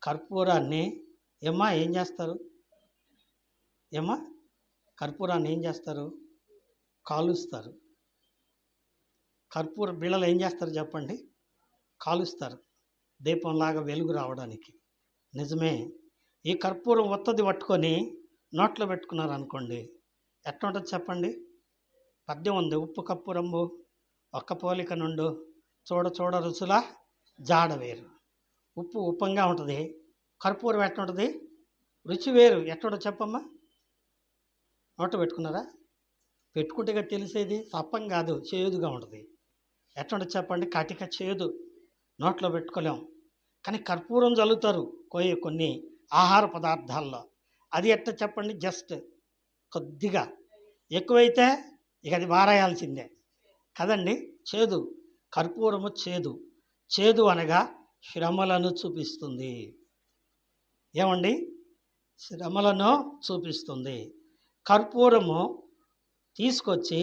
కర్పూరాన్ని ఏం చేస్తారు? కర్పూరాన్ని ఏం చేస్తారు? కాలుస్తారు. కర్పూర బిళ్ళలు ఏం చేస్తారు చెప్పండి? కాలుస్తారు, దీపంలాగా వెలుగు రావడానికి. నిజమే. ఈ కర్పూరం ఒత్తది పట్టుకొని నోట్లో పెట్టుకున్నారు అనుకోండి, ఎట్లా ఉంటుంది చెప్పండి? పద్యం ఉంది. ఉప్పు కర్పూరము ఒక్క పోలిక నుండు చూడ రుచుల జాడ వేరు. ఉప్పు ఉప్పంగా ఉంటుంది, కర్పూరం ఎట్లా ఉంటుంది? రుచి వేరు. ఎట్లా చెప్పమ్మా? నోట్లో పెట్టుకున్నారా? పెట్టుకుంటే తెలిసేది సప్పం కాదు, చేదుగా ఉంటుంది. ఎట్లా ఉంటుంది చెప్పండి? కటిక చేదు, నోట్లో పెట్టుకోలేం. కానీ కర్పూరం చల్లుతారు కొన్ని ఆహార పదార్థాల్లో. అది ఎట్లా చెప్పండి? జస్ట్ కొద్దిగా, ఎక్కువైతే ఇక అది వారాయాల్సిందే కదండి. చేదు. కర్పూరము చేదు అనగా శ్రమలను చూపిస్తుంది. ఏమండి? శ్రమలను చూపిస్తుంది. కర్పూరము తీసుకొచ్చి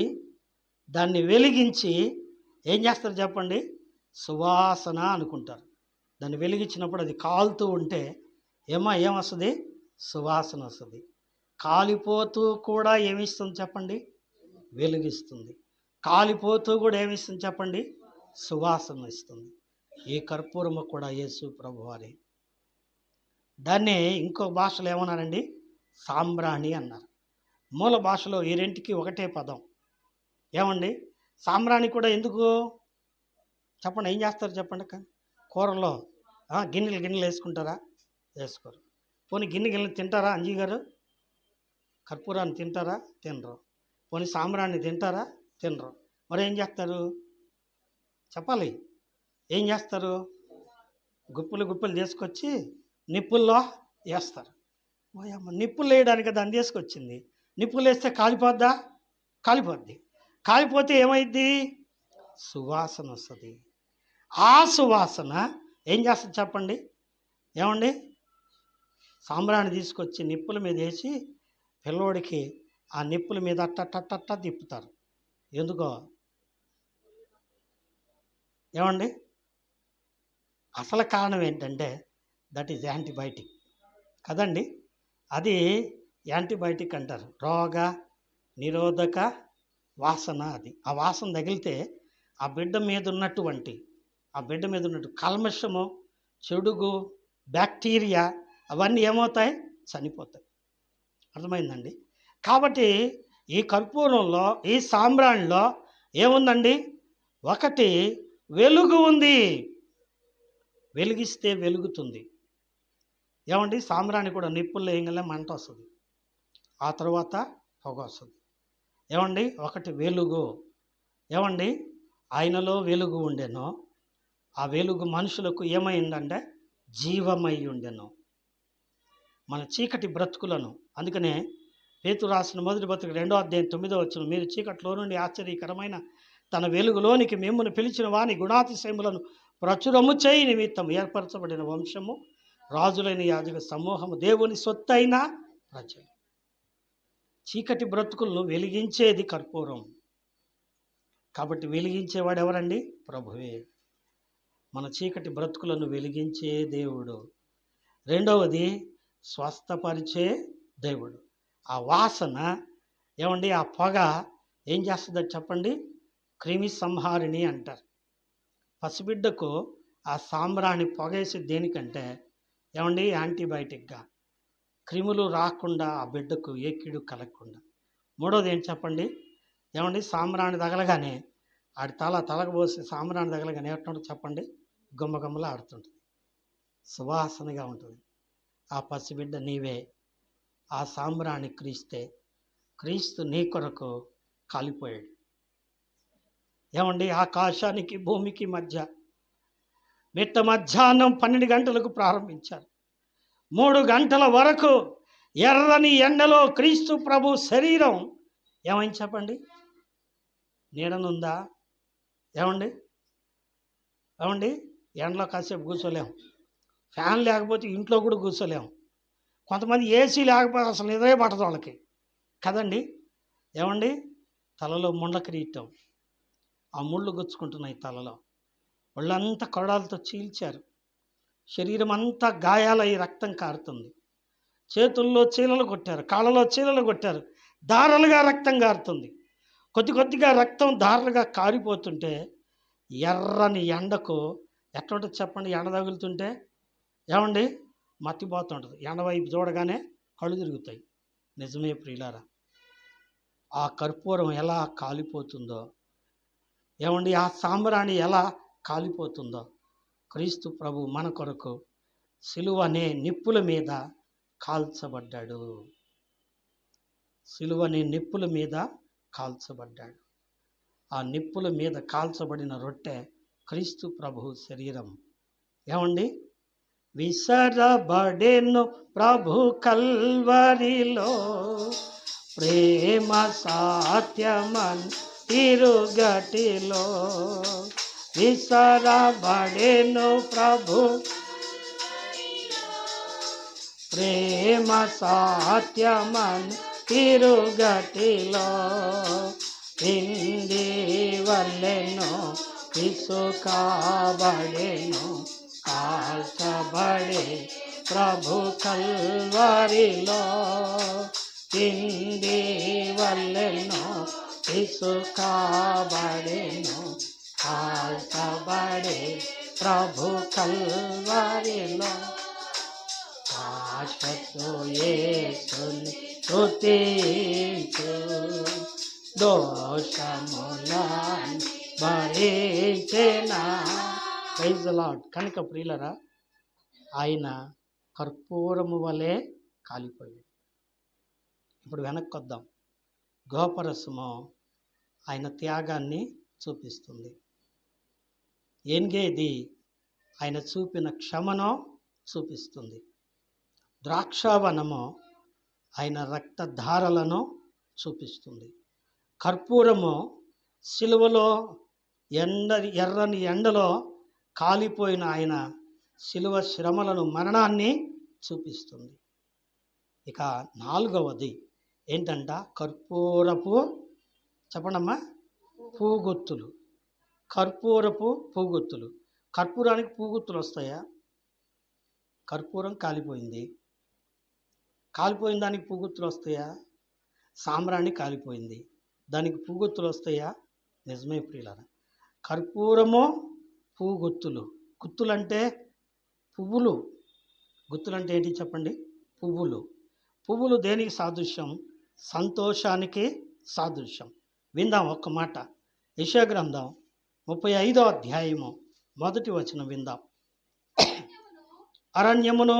దాన్ని వెలిగించి ఏం చేస్తారు చెప్పండి? సువాసన అనుకుంటారు. దాన్ని వెలిగించినప్పుడు అది కాలుతూ ఉంటే ఏమొస్తుంది? సువాసన వస్తుంది. కాలిపోతూ కూడా ఏమిస్తుంది చెప్పండి? వెలిగిస్తుంది. కాలిపోతూ కూడా ఏమిస్తుంది చెప్పండి? సువాసన ఇస్తుంది. ఈ కర్పూరము కూడా యేసు ప్రభువారే. దాన్ని ఇంకో భాషలో ఏమన్నారండి? సాంబ్రాణి అన్నారు. మూల భాషలో ఈ రెంటికి ఒకటే పదం. ఏమండి? సాంబ్రాణి కూడా ఎందుకు చెప్పండి? ఏం చేస్తారు చెప్పండి? కూరలో గిన్నెలు వేసుకుంటారా? వేసుకోరు. పోనీ గిన్నెలు తింటారా? అంజీ గారు కర్పూరాన్ని తింటారా? తినరు. పోనీ సాంబ్రాన్ని తింటారా? తినరు. మరి ఏం చేస్తారు చెప్పాలి? ఏం చేస్తారు? గుప్పులు తీసుకొచ్చి నిప్పుల్లో వేస్తారు. నిప్పులు వేయడానికి దాన్ని తీసుకొచ్చింది. నిప్పులు వేస్తే కాలిపోద్దా? కాలిపోద్ది. కాలిపోతే ఏమైద్ది? సువాసన వస్తుంది. ఆ సువాసన ఏం చేస్తుంది చెప్పండి? ఏమండి? సాంబ్రాన్ని తీసుకొచ్చి నిప్పుల మీద వేసి పిల్లోడికి ఆ నిప్పుల మీద అట్ట తిప్పుతారు. ఎందుకో? ఏమండి? అసలు కారణం ఏంటంటే దట్ ఈజ్ యాంటీబయాటిక్ కదండి. అది యాంటీబయాటిక్ అంటారు. రోగ నిరోధక వాసన. అది ఆ వాసన తగిలితే ఆ బిడ్డ మీద ఉన్నటువంటి కల్మషము, చెడుగు, బ్యాక్టీరియా అవన్నీ ఏమవుతాయి? చనిపోతాయి. అర్థమైందండి? కాబట్టి ఈ కర్పూరంలో, ఈ సాంబ్రాణిలో ఏముందండి? ఒకటి వెలుగు ఉంది. వెలిగిస్తే వెలుగుతుంది. ఏమండి? సాంబ్రాణి కూడా నిప్పుల్లో వేయగానే మంట వస్తుంది, ఆ తర్వాత పొగ వస్తుంది. ఏమండి? ఒకటి వెలుగు. ఏమండి? ఆయనలో వెలుగు ఉండెను. ఆ వెలుగు మనుషులకు ఏమైందంటే జీవమై ఉండెను. మన చీకటి బ్రతుకులను, అందుకనే పేతురు రాసిన మొదటి పత్రిక 2వ అధ్యాయం 9వ వచనం, మీరు చీకట్లో నుండి ఆశ్చర్యకరమైన తన వెలుగులోనికి మిమ్మును పిలిచిన వాని గుణాతిశయములను ప్రచురము చేయి నిమిత్తం ఏర్పరచబడిన వంశము, రాజులైన యాజక సమూహము, దేవుని సొత్తైన ప్రజలు. చీకటి బ్రతుకులను వెలిగించేది కర్పూరం. కాబట్టి వెలిగించేవాడు ఎవరండి? ప్రభువే. మన చీకటి బ్రతుకులను వెలిగించే దేవుడు. రెండవది స్వస్థపరిచే దేవుడు. ఆ వాసన, ఏమండి? ఆ పొగ ఏం చేస్తుందో చెప్పండి? క్రిమి సంహారిణి అంటారు. పసిబిడ్డకు ఆ సాంబ్రాణి పొగేసి దేనికంటే, ఏమండి? యాంటీబయాటిక్గా, క్రిములు రాకుండా, ఆ బిడ్డకు ఏ కీడు కలగకుండా. మూడోది ఏంటి చెప్పండి? ఏమండి? సాంబ్రాణి తగలగానే ఆడి తలకు పోసి సాంబ్రాణి తగలగానే ఏమంటుంటుంది చెప్పండి? గుమ్మగుమ్మలా ఆడుతుంటుంది, సువాసనగా ఉంటుంది. ఆ పసిబిడ్డ నీవే. ఆ సాంబ్రాణి క్రీస్తే. క్రీస్తు నీ కొరకు కాలిపోయాడు. ఏమండి? ఆకాశానికి భూమికి మధ్య మిట్ట మధ్యాహ్నం 12 గంటలకు ప్రారంభించారు. 3 గంటల వరకు ఎర్రని ఎండలో క్రీస్తు ప్రభు శరీరం ఏమైంది చెప్పండి? నీడనుందా? ఏమండి? ఎండలో కాసేపు కూర్చోలేము. ఫ్యాన్ లేకపోతే ఇంట్లో కూడా కూర్చోలేము. కొంతమంది ఏసీ లేకపోతే అసలు నిద్రే పట్టదు వాళ్ళకి కదండి. ఏమండి? తలలో ముండ్ల కిరీటం, ఆ ముళ్ళు గుచ్చుకుంటున్నాయి తలలో. ఒళ్ళంతా కొరడాలతో చీల్చారు. శరీరం అంతా గాయాలై రక్తం కారుతుంది. చేతుల్లో చీలలు కొట్టారు, కాళ్ళలో చీలలు కొట్టారు, దారలుగా రక్తం కారుతుంది. కొద్దిగా రక్తం దారలుగా కారిపోతుంటే ఎర్రని ఎండకు ఎట్లా ఉంటుంది చెప్పండి? ఎండ తగులుతుంటే ఏమండి? మత్తిపోతుంటుంది. ఎండ వైపు చూడగానే కళ్ళు తిరుగుతాయి. నిజమే ప్రియులారా, ఆ కర్పూరం ఎలా కాలిపోతుందో, ఏమండి? ఆ సాంబ్రాణి ఎలా కాలిపోతుందో, క్రీస్తు ప్రభు మన కొరకు సిలువ అనే నిప్పుల మీద కాల్చబడ్డాడు. సిలువ అనే నిప్పుల మీద కాల్చబడ్డాడు. ఆ నిప్పుల మీద కాల్చబడిన రొట్టె క్రీస్తు ప్రభు శరీరం. ఏమండి? విసరబడెను ప్రభు కల్వరిలో, ప్రేమ సాత్యమన్ తిరుగటిలో. విసరబడెను ప్రభు ప్రేమ సాత్యమన్ తిరుగటిలో. పిండి వల్లెను ఇసుకబడెను, కాల్చబడే ప్రభు కల్వరిలో. పిండి వల్లెను ఇసుకబడెను, కాల్చబడే ప్రభు కల్వరిలో. ఆశతో యేసుని స్తుతించు, దోషములను భరించెనా. Praise the lord. కనుక ప్రియులరా, ఆయన కర్పూరము వలె కాలిపోయాడు. ఇప్పుడు వెనక్కి వద్దాం. గోపరసము ఆయన త్యాగాన్ని చూపిస్తుంది. ఎంగేది ఆయన చూపిన క్షమను చూపిస్తుంది. ద్రాక్షావనము ఆయన రక్తధారలను చూపిస్తుంది. కర్పూరము సిలువలో ఎర్రని ఎండలో కాలిపోయిన ఆయన సిలువ శ్రమలను, మరణాన్ని చూపిస్తుంది. ఇక 4వది ఏంటంట? కర్పూరపు, చెప్పండమ్మా, పూగుత్తులు. కర్పూరపు పూగుత్తులు. కర్పూరానికి పూగుత్తులు వస్తాయా? కర్పూరం కాలిపోయింది, కాలిపోయిన దానికి పూగుత్తులు వస్తాయా? సాంబ్రాణి కాలిపోయింది, దానికి పూగుత్తులు వస్తాయా? నిజమే ప్రియులారా. కర్పూరము, పూగుత్తులు. గుత్తులంటే పువ్వులు. గుత్తులంటే ఏంటి చెప్పండి? పువ్వులు. పువ్వులు దేనికి సాదృశ్యం? సంతోషానికి సాదృశ్యం. విందాం ఒక్క మాట. యెషయా గ్రంథం 35వ అధ్యాయము 1వ వచనం విందాం. అరణ్యమును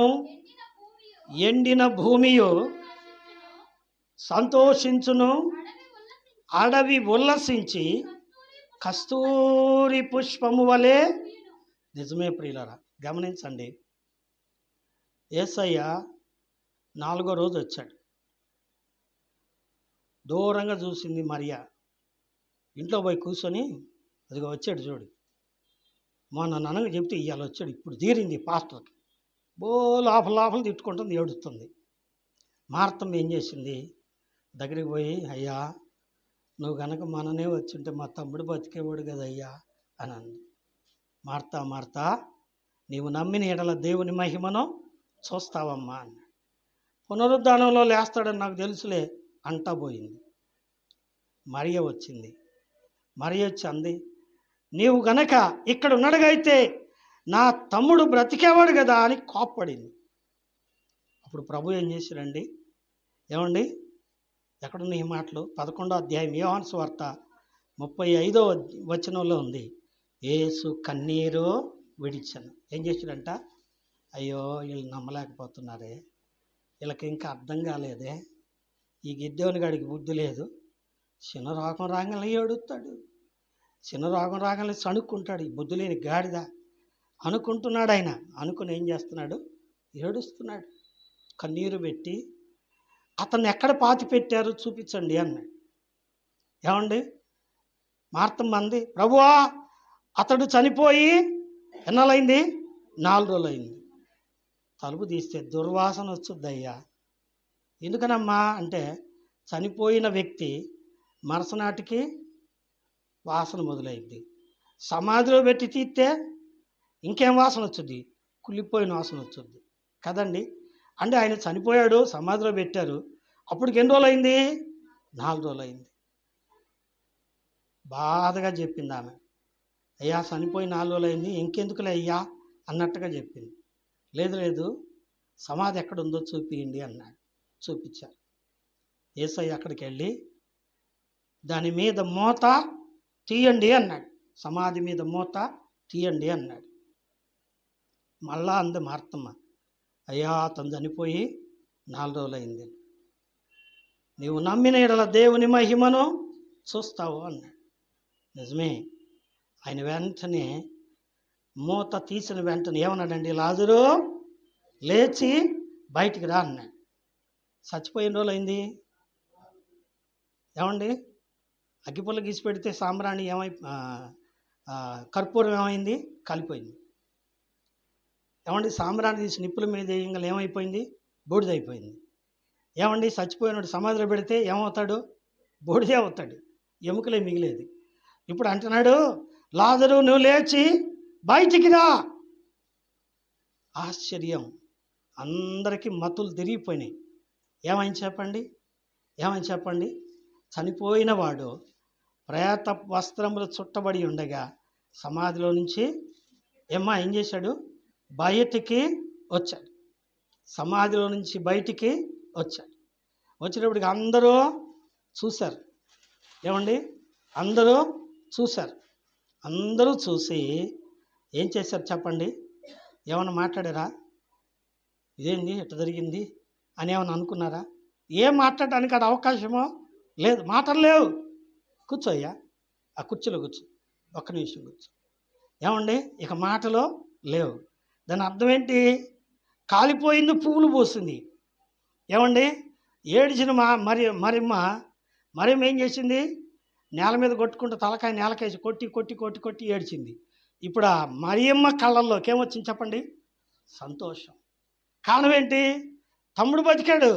ఎండిన భూమియు సంతోషించును, అడవి ఉల్లసించి కస్తూరి పుష్పము వలె. నిజమే ప్రియులారా, గమనించండి. యేసయ్య 4వ రోజు వచ్చాడు. దూరంగా చూసింది మరియా. ఇంట్లో పోయి కూర్చొని అదిగో వచ్చాడు చూడు. మొన్న నన్నగా చెప్తే ఇవాళ వచ్చాడు, ఇప్పుడు తీరింది పాస్టర్కి. లోపల లోపల తిట్టుకుంటుంది, ఏడుస్తుంది. మార్తమ్మ ఏం చేసింది? దగ్గరికి పోయి, అయ్యా నువ్వు గనక మననే వచ్చుంటే మా తమ్ముడు బతికేవాడు కదా అయ్యా అని అంది. మార్తా మార్తా, నీవు నమ్మిన ఎడల దేవుని మహిమను చూస్తావమ్మా అన్నాడు. పునరుద్ధానంలో లేస్తాడని నాకు తెలుసులే అంటా పోయింది. మరియ వచ్చింది. మరియ వచ్చి అంది, నీవు గనక ఇక్కడ ఉన్నడుగైతే నా తమ్ముడు బ్రతికేవాడు కదా అని కోప్పడింది. అప్పుడు ప్రభు ఏం చేశారండి? ఏమండి, ఎక్కడున్న ఈ మాటలు? 11వ అధ్యాయం యోహాను సువార్త 35వ వచనంలో ఉంది. యేసు కన్నీరు విడిచాను. ఏం చేశాడంట? అయ్యో వీళ్ళు నమ్మలేకపోతున్నారే, వీళ్ళకి ఇంకా అర్థం కాలేదే, ఈ గిద్దెవని గాడికి బుద్ధి లేదు, చిన్న రోగం రాగానే ఏడుస్తాడు, చిన్న రోగం రాగానే సణుక్కుంటాడు, ఈ బుద్ధి లేని గాడిద అనుకుంటున్నాడు. ఆయన అనుకుని ఏం చేస్తున్నాడు? ఏడుస్తున్నాడు. కన్నీరు పెట్టి అతన్ని ఎక్కడ పాతి పెట్టారు చూపించండి అన్నాడు. ఏమండి, మార్తమ్మ అంది, ప్రభువా అతడు చనిపోయి ఎన్నాళ్ళైంది? 4 రోజులు అయింది. తలుపు తీస్తే దుర్వాసన వచ్చుద్దయ్యా. ఎందుకనమ్మా అంటే, చనిపోయిన వ్యక్తి మరుసనాటికి వాసన మొదలైద్ది. సమాధిలో పెట్టి తీస్తే ఇంకేం వాసన వచ్చుద్ది? కుళ్ళిపోయిన వాసన వచ్చుద్ది కదండి. అంటే ఆయన చనిపోయాడు, సమాధిలో పెట్టారు, అప్పటికి ఎన్ని రోజులు అయింది? 4 రోజులు అయింది. బాధగా చెప్పింది ఆమె. అయ్యా చనిపోయి 4 రోజులు అయింది, ఇంకెందుకులే అయ్యా అన్నట్టుగా చెప్పింది. లేదు లేదు, సమాధి ఎక్కడుందో చూపియండి అన్నాడు. చూపించారు. యేసయ్య అక్కడికి వెళ్ళి దాని మీద మూత తీయండి అన్నాడు. సమాధి మీద మూత తీయండి అన్నాడు. మళ్ళా అంది మార్తమ్మ, అయ్యా అతను చనిపోయి 4 రోజులు అయింది, నీవు నమ్మిన ఎడల దేవుని మహిమను చూస్తావు అన్నాడు. నిజమే. ఆయన వెంటనే మూత తీసిన వెంటనే ఏమన్నాడండి? లాజరు లేచి బయటికి రా అన్నాడు. చచ్చిపోయిన రోజులు అయింది. ఏమండి, అగ్గిపుల్ల గీసి పెడితే సాంబ్రాణి కర్పూరం ఏమైంది? కాలిపోయింది. ఏమండి, సాంబ్రాణి తీసి నిప్పుల మీద వేయంగా ఏమైపోయింది? బూడిదైపోయింది. ఏమండి, చచ్చిపోయినాడు సమాధిలో పెడితే ఏమవుతాడు? బూడిదే అవుతాడు, ఎముకలే మిగిలేదు. ఇప్పుడు అంటున్నాడు, లాజరు నువ్వు లేచి బయటికి రా. ఆశ్చర్యం, అందరికీ మతులు తిరిగిపోయినాయి. ఏమని చెప్పండి? ఏమని చెప్పండి? చనిపోయిన వాడు ప్రేత వస్త్రములు చుట్టబడి ఉండగా సమాధిలో నుంచి ఏం చేశాడు? బయటికి వచ్చాడు. సమాధిలో నుంచి బయటికి వచ్చాడు. వచ్చినప్పటికి అందరూ చూశారు. ఏమండి, అందరూ చూశారు. అందరూ చూసి ఏం చేశారు చెప్పండి? ఏమన్నా మాట్లాడారా? ఇదేంది ఎట్లా జరిగింది అని ఏమన్నా అనుకున్నారా? ఏం మాట్లాడడానికి అది అవకాశమో లేదు, మాటలు లేవు. కూర్చోయ్యా, ఆ కుర్చీలో కూర్చో, ఒక్క నిమిషం కూర్చో. ఏమండి, ఇక మాటలు లేవు. దాని అర్థం ఏంటి? కాలిపోయింది, పువ్వులు పోసింది. ఏమండి, ఏడిచిన మరియమ్మ ఏం చేసింది? నేల మీద కొట్టుకుంటూ తలకాయ నేలకేసి కొట్టి కొట్టి కొట్టి కొట్టి ఏడ్చింది. ఇప్పుడు ఆ మరియమ్మ కళ్ళల్లోకి ఏమొచ్చింది చెప్పండి? సంతోషం. కారణం ఏంటి? తమ్ముడు బతికాడు.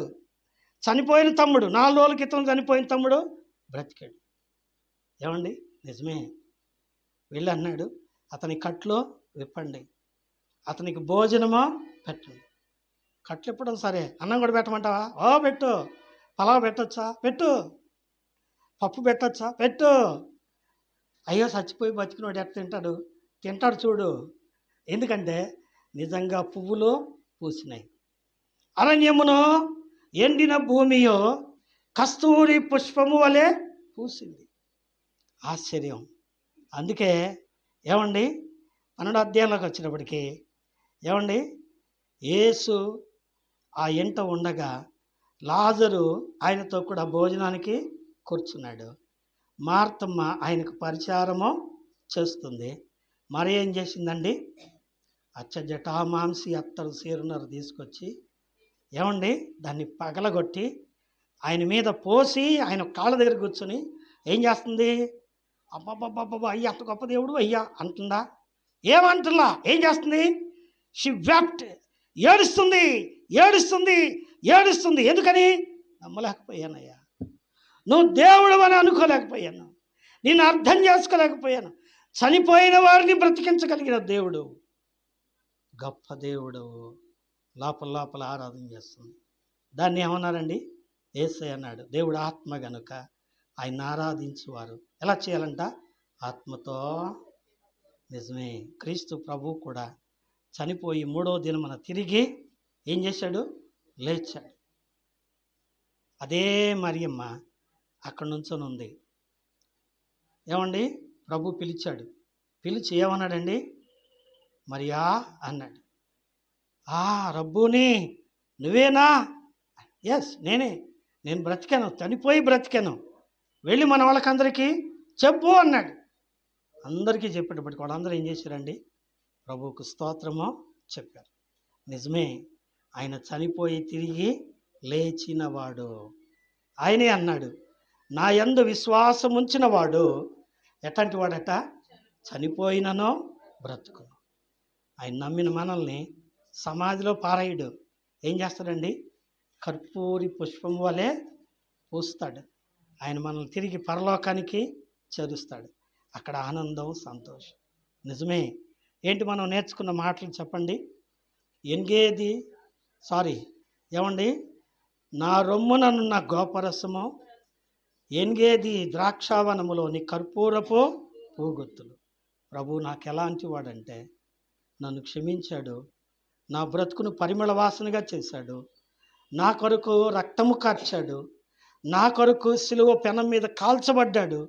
చనిపోయిన తమ్ముడు, 4 రోజుల క్రితం చనిపోయిన తమ్ముడు బ్రతికాడు. ఏమండి, నిజమే. వెళ్ళి అన్నాడు, అతని కట్లో విప్పండి, అతనికి భోజనమో పెట్టండి. కట్లు ఇప్పడం సరే, అన్నం కూడా పెట్టమంటావా? ఓ పెట్టు. పలావ్ పెట్టచ్చా? పెట్టు. పప్పు పెట్టచ్చా? పెట్టు. అయ్యో చచ్చిపోయి బతికినోడు ఎట్లా తింటాడు? తింటాడు చూడు. ఎందుకంటే నిజంగా పువ్వులు పూసినాయి. అరణ్యమును ఎండిన భూమియో కస్తూరి పుష్పము వలె పూసింది. ఆశ్చర్యం. అందుకే ఏమండి 12 అధ్యాయంలోకి వచ్చినప్పటికీ ఏమండి యేసు ఆ ఇంట ఉండగా లాజరు ఆయనతో కూడా భోజనానికి కూర్చున్నాడు. మార్తమ్మ ఆయనకు పరిచారము చేస్తుంది. మరి ఏం చేసిందండి? జటామాంసి అత్తరు సీరునరు తీసుకొచ్చి ఏమండి దాన్ని పగలగొట్టి ఆయన మీద పోసి ఆయన కాళ్ళ దగ్గర కూర్చొని ఏం చేస్తుంది? అబ్బబ్బబ్బబ్బా అయ్యా అంత గొప్ప దేవుడు అయ్యా అంటుందా? ఏమంటున్నా? ఏం చేస్తుంది? She wept. ఏడుస్తుంది, ఏడుస్తుంది, ఏడుస్తుంది. ఎందుకని? నమ్మలేకపోయానయ్యా, నువ్వు దేవుడు అని అనుకోలేకపోయాను, నేను అర్థం చేసుకోలేకపోయాను. చనిపోయిన వారిని బ్రతికించగలిగిన దేవుడు, గొప్ప దేవుడు. లోపల లోపల ఆరాధన చేస్తుంది. దాన్ని ఏమన్నారండి? యేసయ్య అన్నాడు, దేవుడు ఆత్మ గనుక ఆయన ఆరాధించేవారు ఎలా చేయాలంట? ఆత్మతో. నిజమే. క్రీస్తు ప్రభువు కూడా చనిపోయి 3వ దినమున తిరిగి ఏం చేశాడు? లేచాడు. అదే మరియమ్మ అక్కడ నుంచొని ఉంది. ఏమండి ప్రభు పిలిచాడు. పిలిచి ఏమన్నాడండి? మరియా అన్నాడు. రబ్బూని నువ్వేనా? ఎస్ నేనే, నేను బ్రతికాను, చనిపోయి బ్రతికాను, వెళ్ళి మన వాళ్ళకందరికీ చెప్పు అన్నాడు. అందరికీ చెప్పేటప్పటికి వాళ్ళందరూ ఏం చేశారండి? ప్రభువుకు స్తోత్రము చెప్పారు. నిజమే, ఆయన చనిపోయి తిరిగి లేచినవాడు. ఆయనే అన్నాడు, నా యందు విశ్వాసం ఉంచిన వాడు ఎట్లాంటి వాడట? చనిపోయిననో బ్రతుకును. ఆయన నమ్మిన మనల్ని సమాధిలో పారాయుడు ఏం చేస్తాడండి? కర్పూరి పుష్పం వలె పూస్తాడు. ఆయన మనల్ని తిరిగి పరలోకానికి చేరుస్తాడు. అక్కడ ఆనందం, సంతోషం. నిజమే. ఏంటి మనం నేర్చుకున్న మాటలు చెప్పండి? ఏమండి నా రొమ్ముననున్న గోపరసము, ఎన్గేది ద్రాక్షావనములోని కర్పూరపు పూగొత్తులు. ప్రభు నాకు ఎలాంటి వాడంటే నన్ను క్షమించాడు, నా బ్రతుకును పరిమళ వాసనగా చేశాడు, నా కొరకు రక్తము కార్చాడు, నా కొరకు సిలువ పెనం మీద కాల్చబడ్డాడు,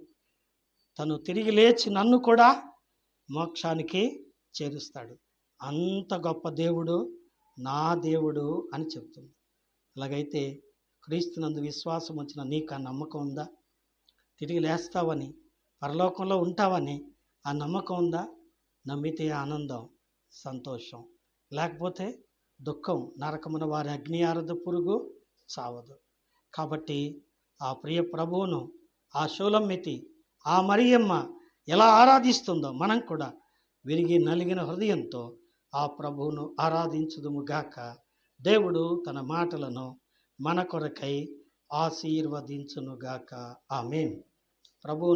తను తిరిగి లేచి నన్ను కూడా మోక్షానికి చేరుస్తాడు. అంత గొప్ప దేవుడు నా దేవుడు అని చెప్తుంది. అలాగైతే క్రీస్తునందు విశ్వాసం వచ్చిన నీకు ఆ నమ్మకం ఉందా? తిరిగి లేస్తావని, పరలోకంలో ఉంటావని ఆ నమ్మకం ఉందా? నమ్మితే ఆనందం, సంతోషం, లేకపోతే దుఃఖం. నరకమున వారి అగ్ని ఆరదు, పురుగు చావదు. కాబట్టి ఆ ప్రియ ప్రభువును, ఆ షూలమ్మితి, ఆ మరియమ్మ ఎలా ఆరాధిస్తుందో మనం కూడా విరిగి నలిగిన హృదయంతో ఆ ప్రభువును ఆరాధించుదుముగాక. దేవుడు తన మాటలను మన కొరకై ఆశీర్వదించునుగాక. ఆమేన్. ప్రభువును